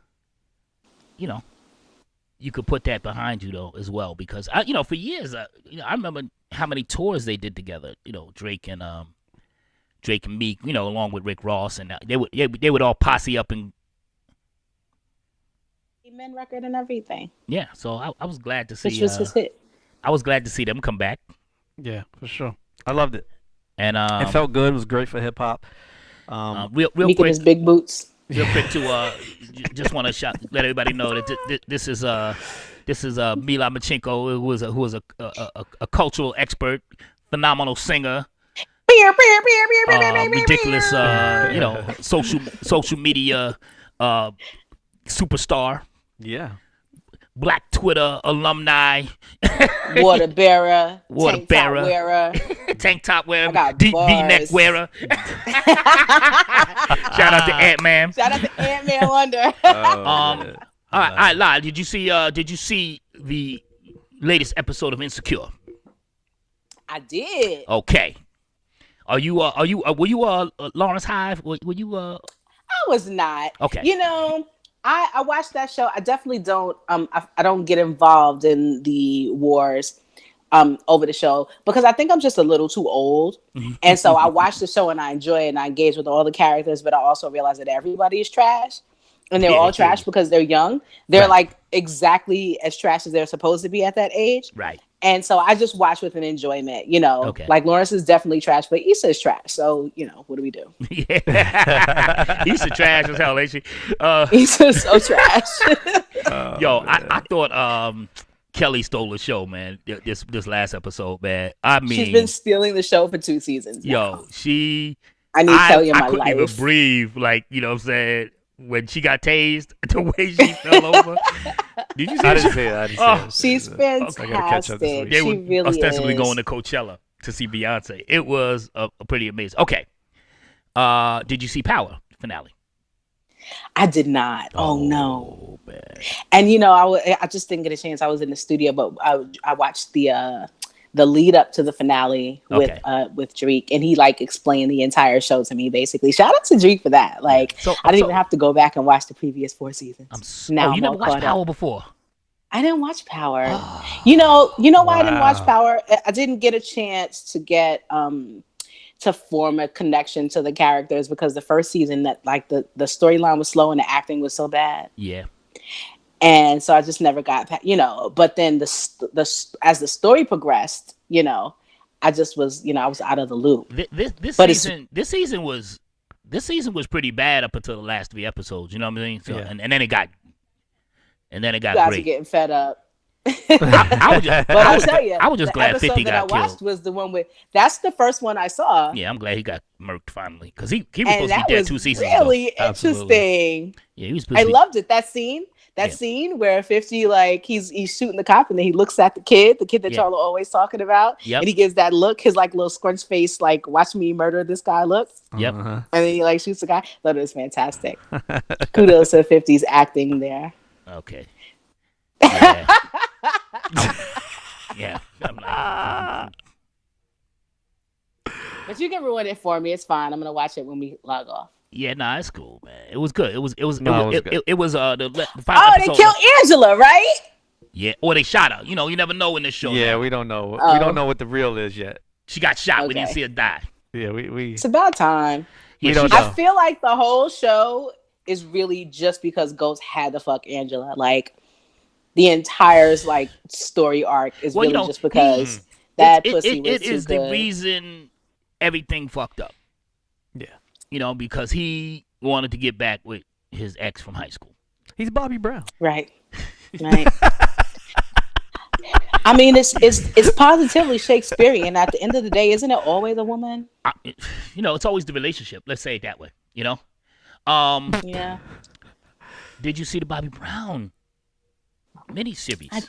you could put that behind you though as well, because for years I remember how many tours they did together. Drake and Meek, along with Rick Ross, and they would all posse up and Men record and everything, yeah. So I was glad to see. which was his hit. I was glad to see them come back, Yeah, for sure. I loved it. and It felt good. It was great for hip hop. real Meek in quick. his big boots. Real quick to just want to let everybody know that this is Mila Machenko, who was a cultural expert, phenomenal singer, ridiculous social media superstar, Yeah. Black Twitter alumni, Water bearer, Water tank bearer. top wearer. tank top wearer, I got deep V-neck bars. wearer. Shout out to Ant-Man. Shout out to Ant-Man Wonder. All right, Lyle, did you see the latest episode of Insecure? I did. Okay. Were you Lawrence Hive? Were you I was not. Okay. You know, I watched that show. I definitely don't I don't get involved in the wars over the show because I think I'm just a little too old. And so I watch the show and I enjoy it and I engage with all the characters, but I also realize that everybody is trash. And they're all trash because they're young. They're like exactly as trash as they're supposed to be at that age. Right. And so I just watch with an enjoyment, you know. Okay. Like Lawrence is definitely trash, but Issa is trash. So, you know, what do we do? Yeah. He's a trash as hell, ain't she? Issa's so trash. I thought Kelly stole the show, man. This last episode, man. I mean, She's been stealing the show for 2 seasons. now. I need Kelly in my I couldn't life. even breathe. Like, you know what I'm saying? When she got tased, the way she fell over. Did you see I that? didn't see it. I didn't see it. She's fantastic. I gotta catch up this week. They She were really ostensibly is. going to Coachella to see Beyonce. It was a pretty amazing. Okay. Did you see Power finale? I did not. Oh no. Man. And you know, I just didn't get a chance. I was in the studio, but I watched the lead up to the finale with Drake, and he like explained the entire show to me. Basically, shout out to Drake for that. Like, I didn't even have to go back and watch the previous 4 seasons. You I'm never all watched caught Power up. before? I didn't watch Power. You know why I didn't watch Power? I didn't get a chance to get to form a connection to the characters because the first season that like the storyline was slow and the acting was so bad. Yeah. And so I just never got, you know, but then as the story progressed, you know, I just was, you know, I was out of the loop. This season was pretty bad up until the last 3 episodes. You know what I mean? So, Yeah. and then it got You guys are great. getting fed up. I'll tell you, I was just glad 50 episode that I got watched killed. was the one with. That's the first one I saw. Yeah, I'm glad he got murked finally because he was And supposed to that be dead was 2 seasons really ago. interesting. Yeah, he was supposed I to be. loved it. That scene. Scene where 50 like he's shooting the cop and then he looks at the kid that Charlo always talking about, Yep. and he gives that look, his like little scrunch face, like watch me murder this guy look, Yep. and then he like shoots the guy. Thought it was fantastic. Kudos to 50's acting there. Okay. Yeah. Yeah. I'm like, But you can ruin it for me. It's fine. I'm gonna watch it when we log off. yeah, nah, it's cool, man. It was good. It was good. the final Oh, episode. they killed Angela, right? Yeah, or they shot her. You know, you never know in this show. Yeah, now. we don't know. Oh. We don't know what the real is yet. She got shot. We Okay. didn't see her die. Yeah, we It's about time. Yeah, don't she- know. I feel like the whole show is really just because Ghost had to fuck Angela. Like the entire like story arc is Well, you really know, just because that it pussy was it too is good. the reason everything fucked up. Yeah. You know, because he wanted to get back with his ex from high school. He's Bobby Brown. Right. Right. I mean, it's positively Shakespearean. At the end of the day, isn't it always a woman? You know, it's always the relationship. Let's say it that way. You know. Yeah. Did you see the Bobby Brown miniseries? I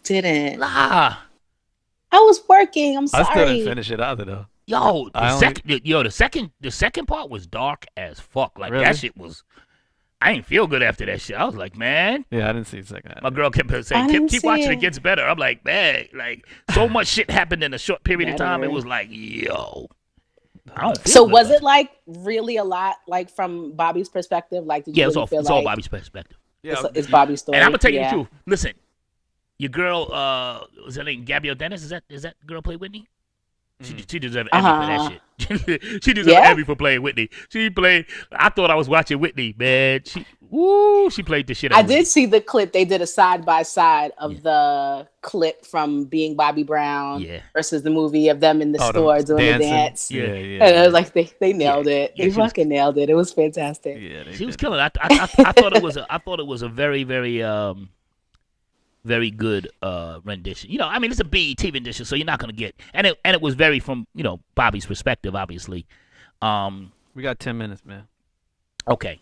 didn't. Lah. I was working. I'm sorry. I still didn't finish it either though. Yo, I the second part was dark as fuck. Like Really? that shit was. I didn't feel good after that shit. I was like, man. Yeah, I didn't see the second half. My girl kept I saying, didn't keep see watching. it. It gets better. I'm like, man, like so much shit happened in a short period of time. It Better. was like, yo. I don't feel So good was about it like really a lot like from Bobby's perspective? Like did you Yeah, really feel it's all like Bobby's perspective. it's Bobby's story? And I'm gonna tell you Yeah. the truth. Listen, your girl, was her name Gabrielle Dennis? Is that girl play Whitney? She deserves Emmy for that shit. She deserves Yeah? Emmy for playing Whitney. She played. I thought I was watching Whitney, man. She played the shit out I of Whitney. did see the clip. They did a side by side of the clip from being Bobby Brown Yeah. versus the movie of them in the Oh, store doing the dancing. dance. Yeah, And I yeah. was like, they nailed it. Yeah, They she was- fucking nailed it. It was fantastic. Yeah, they She was did. killing it. I thought it was a very, very very good rendition. You know, I mean, it's a BET rendition, so you're not gonna get and it was very from Bobby's perspective, obviously. We got 10 minutes, man. Okay.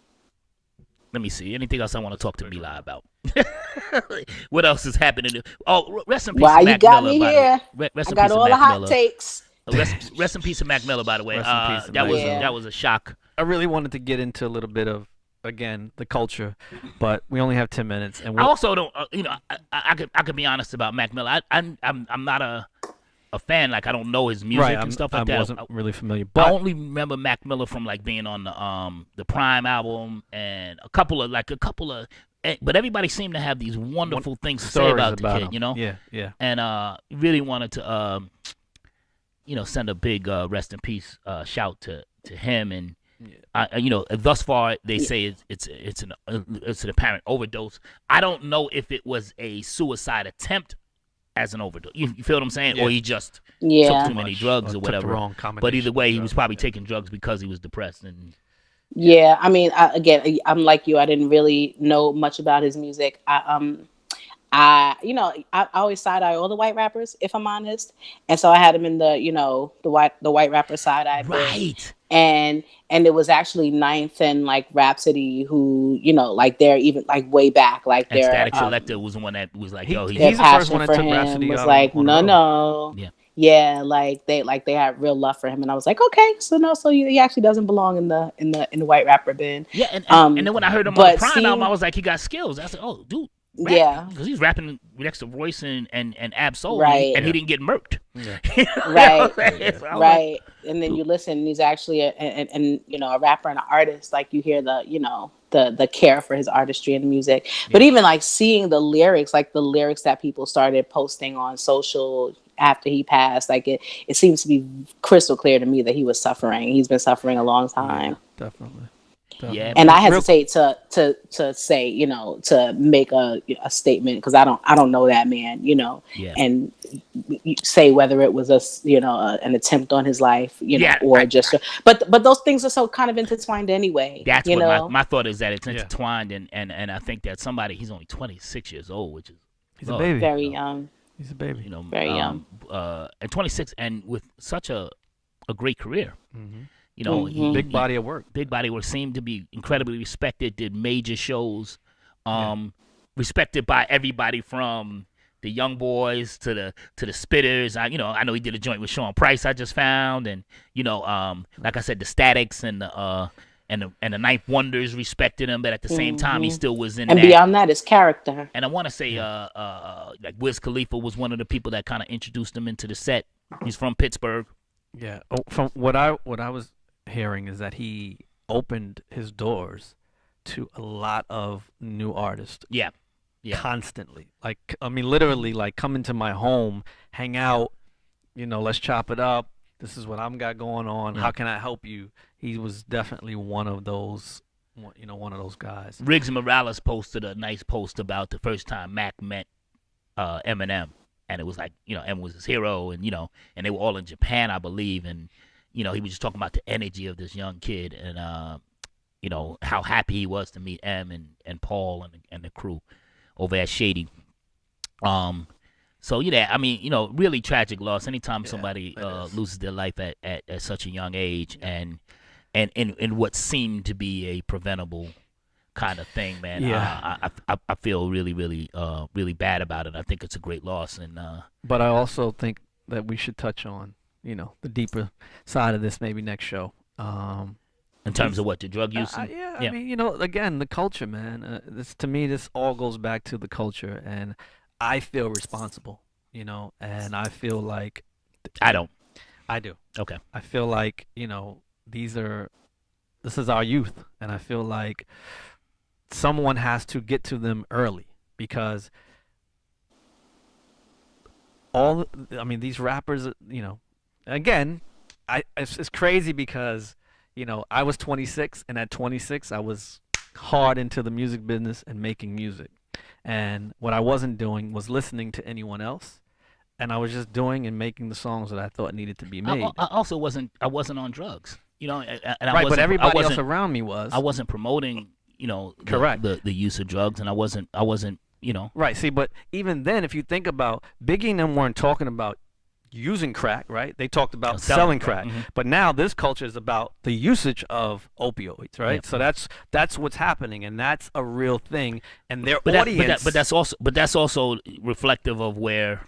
Let me see. Anything else I want to talk to Mila about? What else is happening? Oh, rest in peace. Wow, to you Mac got Miller, me by here. rest I in got peace to all the Mac hot Miller. takes. Rest in peace to Mac Miller, by the way. Rest in peace to That Mac was Miller. that was a shock. I really wanted to get into a little bit of, again, the culture, but we only have 10 minutes. And I also don't, I could be honest about Mac Miller. I'm not a fan. Like, I don't know his music and stuff like that. I wasn't really familiar, I but only remember Mac Miller from like being on the Prime album and a couple of. But everybody seemed to have these wonderful things to say stories about the kid, him. you know. Yeah. And really wanted to, send a big rest in peace shout to him. And thus far they say it's an apparent overdose. I don't know if it was a suicide attempt as an overdose. You feel what I'm saying? Yeah. Or he just Yeah. took too many drugs or took the whatever. wrong But either way, he combination was of probably drugs. taking drugs because he was depressed. And Yeah, I mean, I'm like you. I didn't really know much about his music. I always side eye all the white rappers, if I'm honest, and so I had him in the white rapper side eye. right. And it was actually Ninth and like Rhapsody, who like they're even like way back, like And they're Static Selector was the one that was like, yo, He's their the first passion one that for took him Rhapsody was out like, on the road. no. Yeah. Yeah, like they had real love for him, and I was like, okay, so he actually doesn't belong in the white rapper bin. Yeah, and then when I heard him on the but Prime album, I was like, he got skills. I said, oh, dude. Yeah. Because he's rapping next to Royce and Ab Soul, Right. and he didn't get murked. Yeah. Right. So I was like, Right, and then you listen, and he's actually a rapper and an artist. Like you hear the care for his artistry and music, but even like seeing the lyrics that people started posting on social after he passed, like it seems to be crystal clear to me that he was suffering. He's been suffering a long time. Definitely. Yeah, And I hesitate to say, to make a statement because I don't know that man, and say whether it was an attempt on his life, but those things are so kind of intertwined anyway. That's what my thought is, that it's intertwined, and I think that he's only 26 years old, which is He's a baby. Very young. He's a baby. Very young. And 26, and with such a great career. Mm-hmm. Big body of work. Big body of work. Seemed to be incredibly respected. Did major shows. Respected by everybody from the Young Boys to the Spitters. I know he did a joint with Sean Price. I just found, and like I said, the Statics and the Ninth Wonders respected him, but at the same time, he still was in. And that. beyond that, his character. And I want to say, like Wiz Khalifa was one of the people that kind of introduced him into the set. He's from Pittsburgh. Yeah. From what I was hearing is that he opened his doors to a lot of new artists. Yeah. Constantly. Like, I mean, literally, like, come into my home, hang out, let's chop it up. This is what I'm got going on. Yeah. How can I help you? He was definitely one of those guys. Riggs Morales posted a nice post about the first time Mac met Eminem, and it was like, Eminem was his hero, and and they were all in Japan, I believe, and he was just talking about the energy of this young kid, and how happy he was to meet Em and Paul and the crew over at Shady. So I mean, really tragic loss. Anytime somebody loses their life at such a young age, and in what seemed to be a preventable kind of thing, man. Yeah. I feel really, really, really bad about it. I think it's a great loss, and but I also think that we should touch on the deeper side of this maybe next show. In terms of what, the drug use? I mean, again, the culture, man. To me, this all goes back to the culture, and I feel responsible, and I feel like I don't. I do. Okay. I feel like this is our youth, and I feel like someone has to get to them early because these rappers, again, it's crazy because. I was 26, and at 26, I was hard into the music business and making music. And what I wasn't doing was listening to anyone else, and I was just doing and making the songs that I thought needed to be made. I also wasn't on drugs, and right, but everybody else around me was. I wasn't promoting, correct, the use of drugs, and I wasn't. Right. See, but even then, if you think about Biggie and them weren't talking about using crack, right? They talked about Selling selling crack. crack. But now this culture is about the usage of opioids, right? Yep. So that's what's happening, and that's a real thing. And their But audience. that's also reflective of where,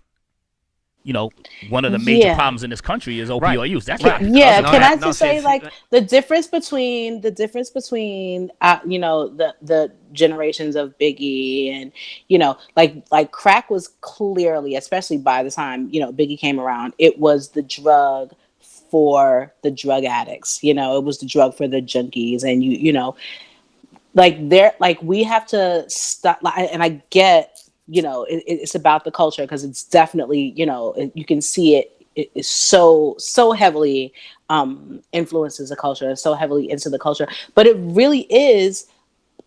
you know, one of the major problems in this country is opioid use. That's right. Yeah, No, can I no, just say, like, the difference between you know, the generations of Biggie and, you know, like crack was clearly, especially by the time, you know, Biggie came around, it was the drug for the drug addicts. You know, it was the drug for the junkies, and you know, like we have to stop. And I get, you know, it's about the culture, because it's definitely, you know, you can see it is so heavily influences the culture, so heavily into the culture. But it really is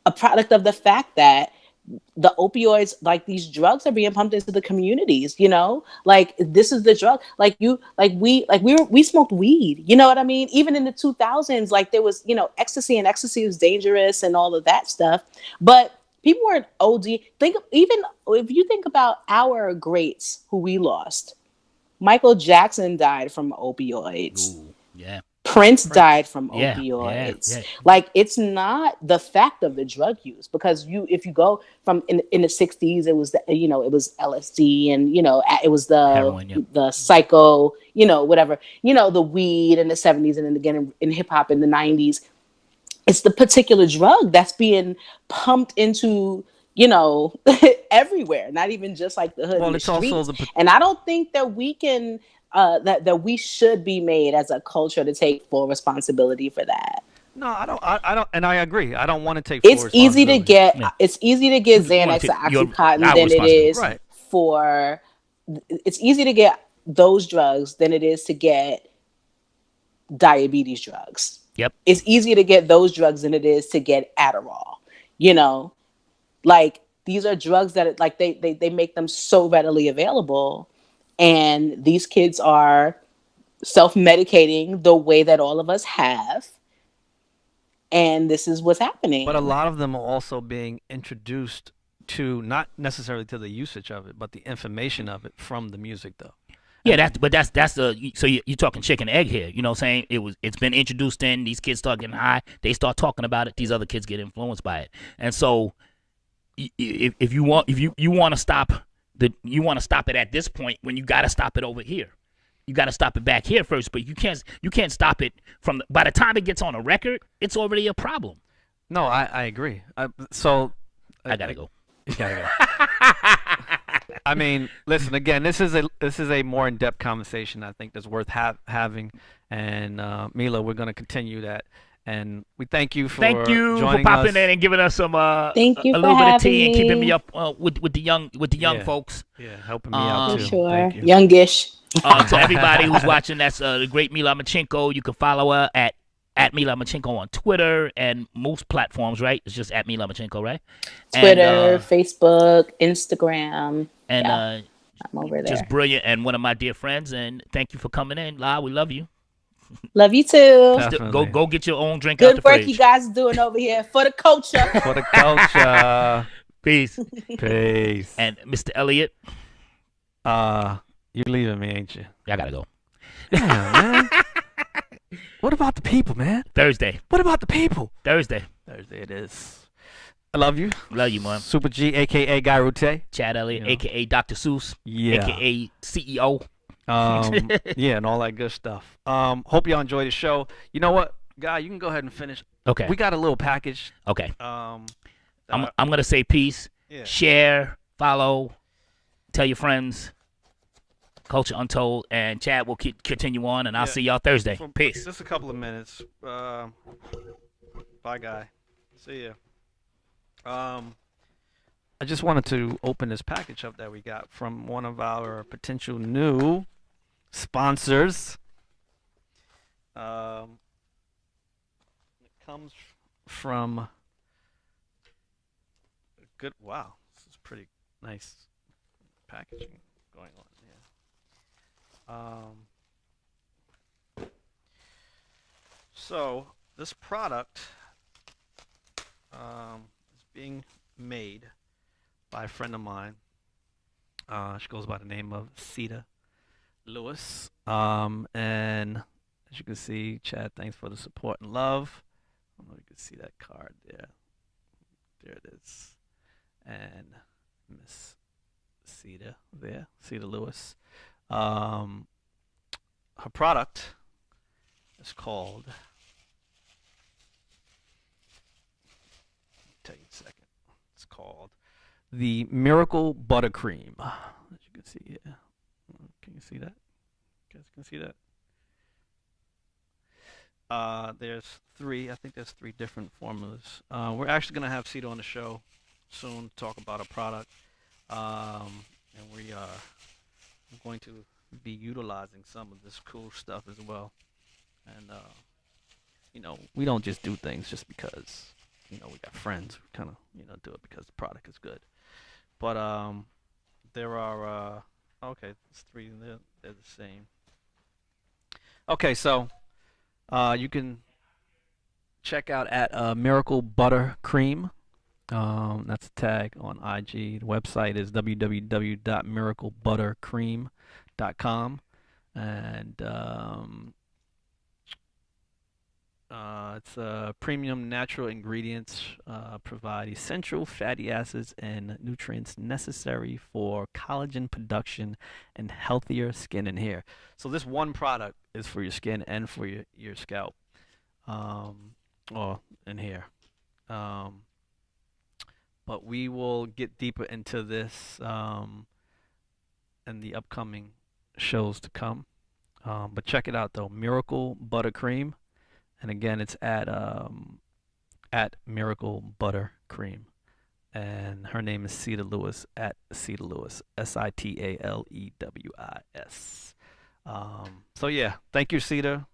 a product of the fact that the opioids, like these drugs, are being pumped into the communities. You know, like this is the drug. We smoked weed. You know what I mean? Even in the 2000s, like there was, you know, ecstasy, and ecstasy was dangerous and all of that stuff. But people weren't OD. Even if you think about our greats who we lost, Michael Jackson died from opioids. Ooh, yeah. Prince died from Yeah, opioids. yeah. Like, it's not the fact of the drug use, because if you go from in the 60s, it was you know, it was LSD, and you know, it was the Heroin, the psycho, you know, whatever, you know, the weed in the 70s, and then again in hip hop in the 90s. It's the particular drug that's being pumped into, you know, everywhere, not even just like the hood and the streets. And I don't think that we can that we should be made as a culture to take full responsibility for that. No, I don't, and I agree. I don't want to take. It's easy to get Xanax or OxyContin than it is for. It's easy to get those drugs than it is to get diabetes drugs. Yep. It's easier to get those drugs than it is to get Adderall. You know, like these are drugs that like they make them so readily available. And these kids are self-medicating the way that all of us have. And this is what's happening. But a lot of them are also being introduced to, not necessarily to the usage of it, but the information of it from the music, though. Yeah, that's the, so you're talking chicken and egg here. You know what I'm saying? It's been introduced in, these kids start getting high, they start talking about it, these other kids get influenced by it. And so if you want to stop it at this point, when you got to stop it over here. You got to stop it back here first, but you can't stop it from by the time it gets on a record, it's already a problem. No, I agree. I gotta go. You gotta go. I mean, listen again. This is a more in-depth conversation. I think that's worth having. And Mila, we're gonna continue that. And we thank you for popping in and giving us some thank you a for little bit of tea me. and keeping me up with the young folks. Yeah, helping me out too. Sure, thank you. youngish. To everybody who's watching, that's the great Mila Machenko. You can follow her at Mila Machenko on Twitter and most platforms, right? It's just at Mila Machenko, right? Twitter, Facebook, Instagram. And I'm over there. Just brilliant and one of my dear friends. And thank you for coming in, La. We love you. Love you too. Definitely. Go get your own drink. Good out the work fridge. you guys doing over here for the culture. For the culture. Peace. Peace. And Mr. Elliott. You're leaving me, ain't you? I gotta go. Yeah, man. What about the people, man? Thursday. What about the people? Thursday it is. I love you. Love you, man. Super G, a.k.a. Guy Route. Chad Elliott, a.k.a. Dr. Seuss. Yeah. A.k.a. CEO. Yeah, and all that good stuff. Hope y'all enjoy the show. You know what, Guy? You can go ahead and finish. Okay. We got a little package. Okay. I'm gonna say peace. Yeah. Share, follow, tell your friends. Culture Untold, and Chad will continue on, and I'll see y'all Thursday. Peace. Just a couple of minutes. Bye, Guy. See ya. I just wanted to open this package up that we got from one of our potential new sponsors. It comes from good. Wow, this is pretty nice packaging going on. So this product is being made by a friend of mine. She goes by the name of Sita. Lewis. And as you can see, Chad, thanks for the support and love. I don't know if you can see that card there. There it is. And Miss Cedar there, Cedar Lewis. Her product is called, tell you in a second. It's called the Miracle Buttercream. As you can see here. Can you see that? You guys can see that? There's three. I think there's three different formulas. We're actually going to have Cedar on the show soon to talk about a product. And we are going to be utilizing some of this cool stuff as well. And, you know, we don't just do things just because, you know, we got friends. We kind of, you know, do it because the product is good. But there are, okay, there's three in there. They're the same. Okay, so you can check out at Miracle Buttercream. That's a tag on IG. The website is www.miraclebuttercream.com, and it's premium natural ingredients provide essential fatty acids and nutrients necessary for collagen production and healthier skin and hair. So this one product is for your skin and for your scalp, or and hair. But we will get deeper into this in the upcoming shows to come. But check it out though, Miracle Buttercream, and again it's at Miracle Buttercream, and her name is Cedar Lewis at Cedar Lewis, SITALEWIS. So yeah, thank you, Cedar.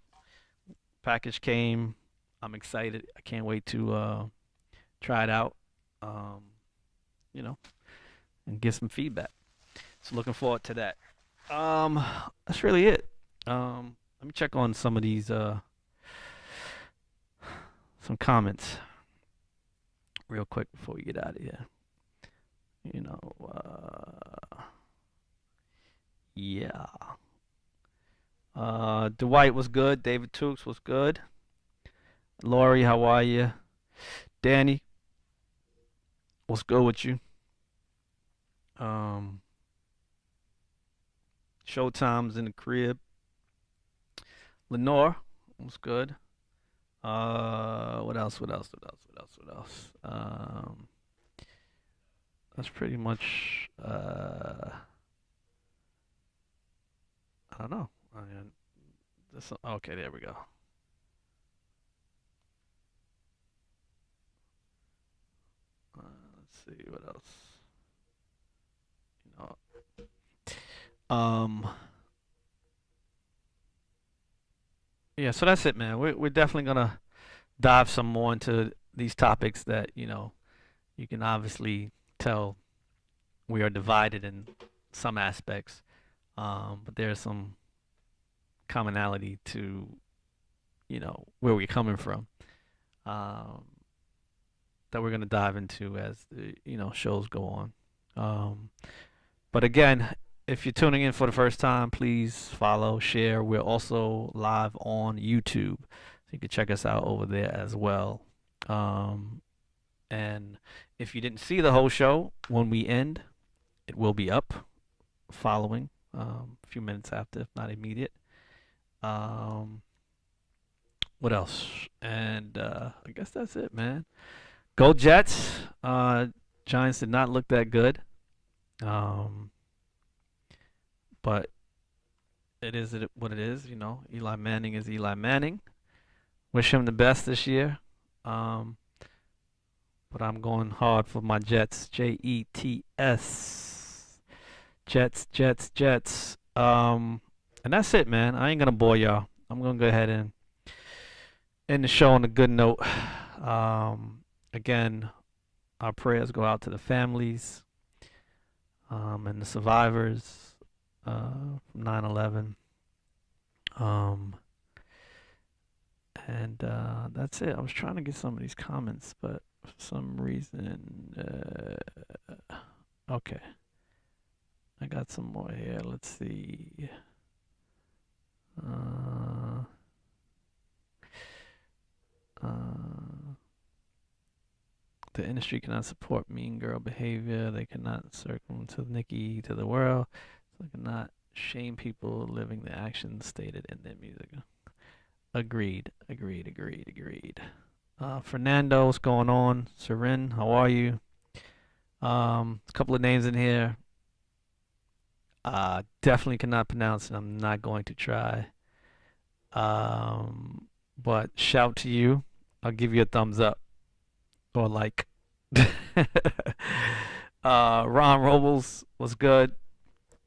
Package came. I'm excited. I can't wait to try it out. You know, and get some feedback. So looking forward to that. That's really it. Let me check on some of these some comments real quick before we get out of here. You know, yeah. Dwight was good. David Tukes was good. Lori, how are you? Danny, what's good with you? Showtime's in the crib. Lenore, what's good? What else? That's pretty much I don't know. Okay, there we go. Let's see what else. You know, yeah. So that's it, man. We're definitely gonna dive some more into these topics that you can obviously tell we are divided in some aspects, but there's some commonality to where we're coming from. That we're going to dive into as the shows go on. But again, if you're tuning in for the first time, please follow, share. We're also live on YouTube, so you can check us out over there as well. And if you didn't see the whole show, when we end, it will be up following a few minutes after, if not immediate. What else? And I guess that's it, man. Go Jets. Giants did not look that good. But it is what it is, Eli Manning is Eli Manning. Wish him the best this year. But I'm going hard for my Jets. Jets. Jets. And that's it, man. I ain't gonna bore y'all. I'm gonna go ahead and end the show on a good note. Again, our prayers go out to the families and the survivors from 9/11. And that's it. I was trying to get some of these comments, but for some reason, okay. I got some more here. Let's see. Uh, uh, the industry cannot support mean girl behavior. They cannot circle to Nikki to the world. So they cannot shame people living the actions stated in their music. Agreed. Fernando, what's going on? Seren, how are you? A couple of names in here. Definitely cannot pronounce it. I'm not going to try. But shout to you. I'll give you a thumbs up or like. Ron Robles was good.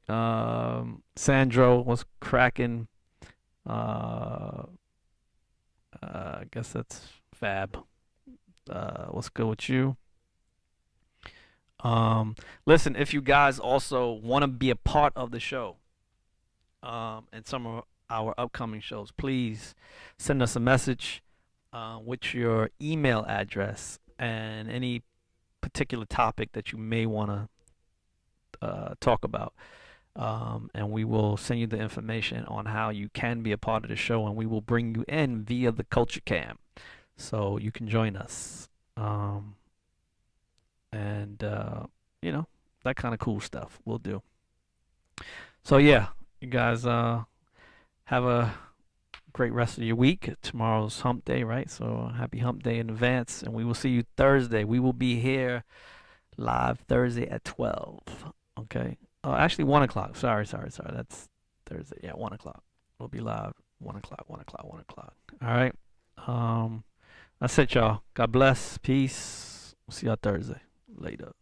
Sandro was cracking. I guess that's Fab. What's good with you? Listen, if you guys also want to be a part of the show, and some of our upcoming shows, please send us a message with your email address and any particular topic that you may want to talk about. And we will send you the information on how you can be a part of the show, and we will bring you in via the Culture Cam, so you can join us. You know, that kind of cool stuff we'll do. So yeah, you guys have a great rest of your week. Tomorrow's hump day, right? So happy hump day in advance, and we will see you Thursday. We will be here live Thursday at 12. Okay. Actually 1 o'clock. Sorry. That's Thursday. Yeah, 1 o'clock. We'll be live 1 o'clock. All right. That's it, y'all. God bless. Peace. We'll see y'all Thursday. Later.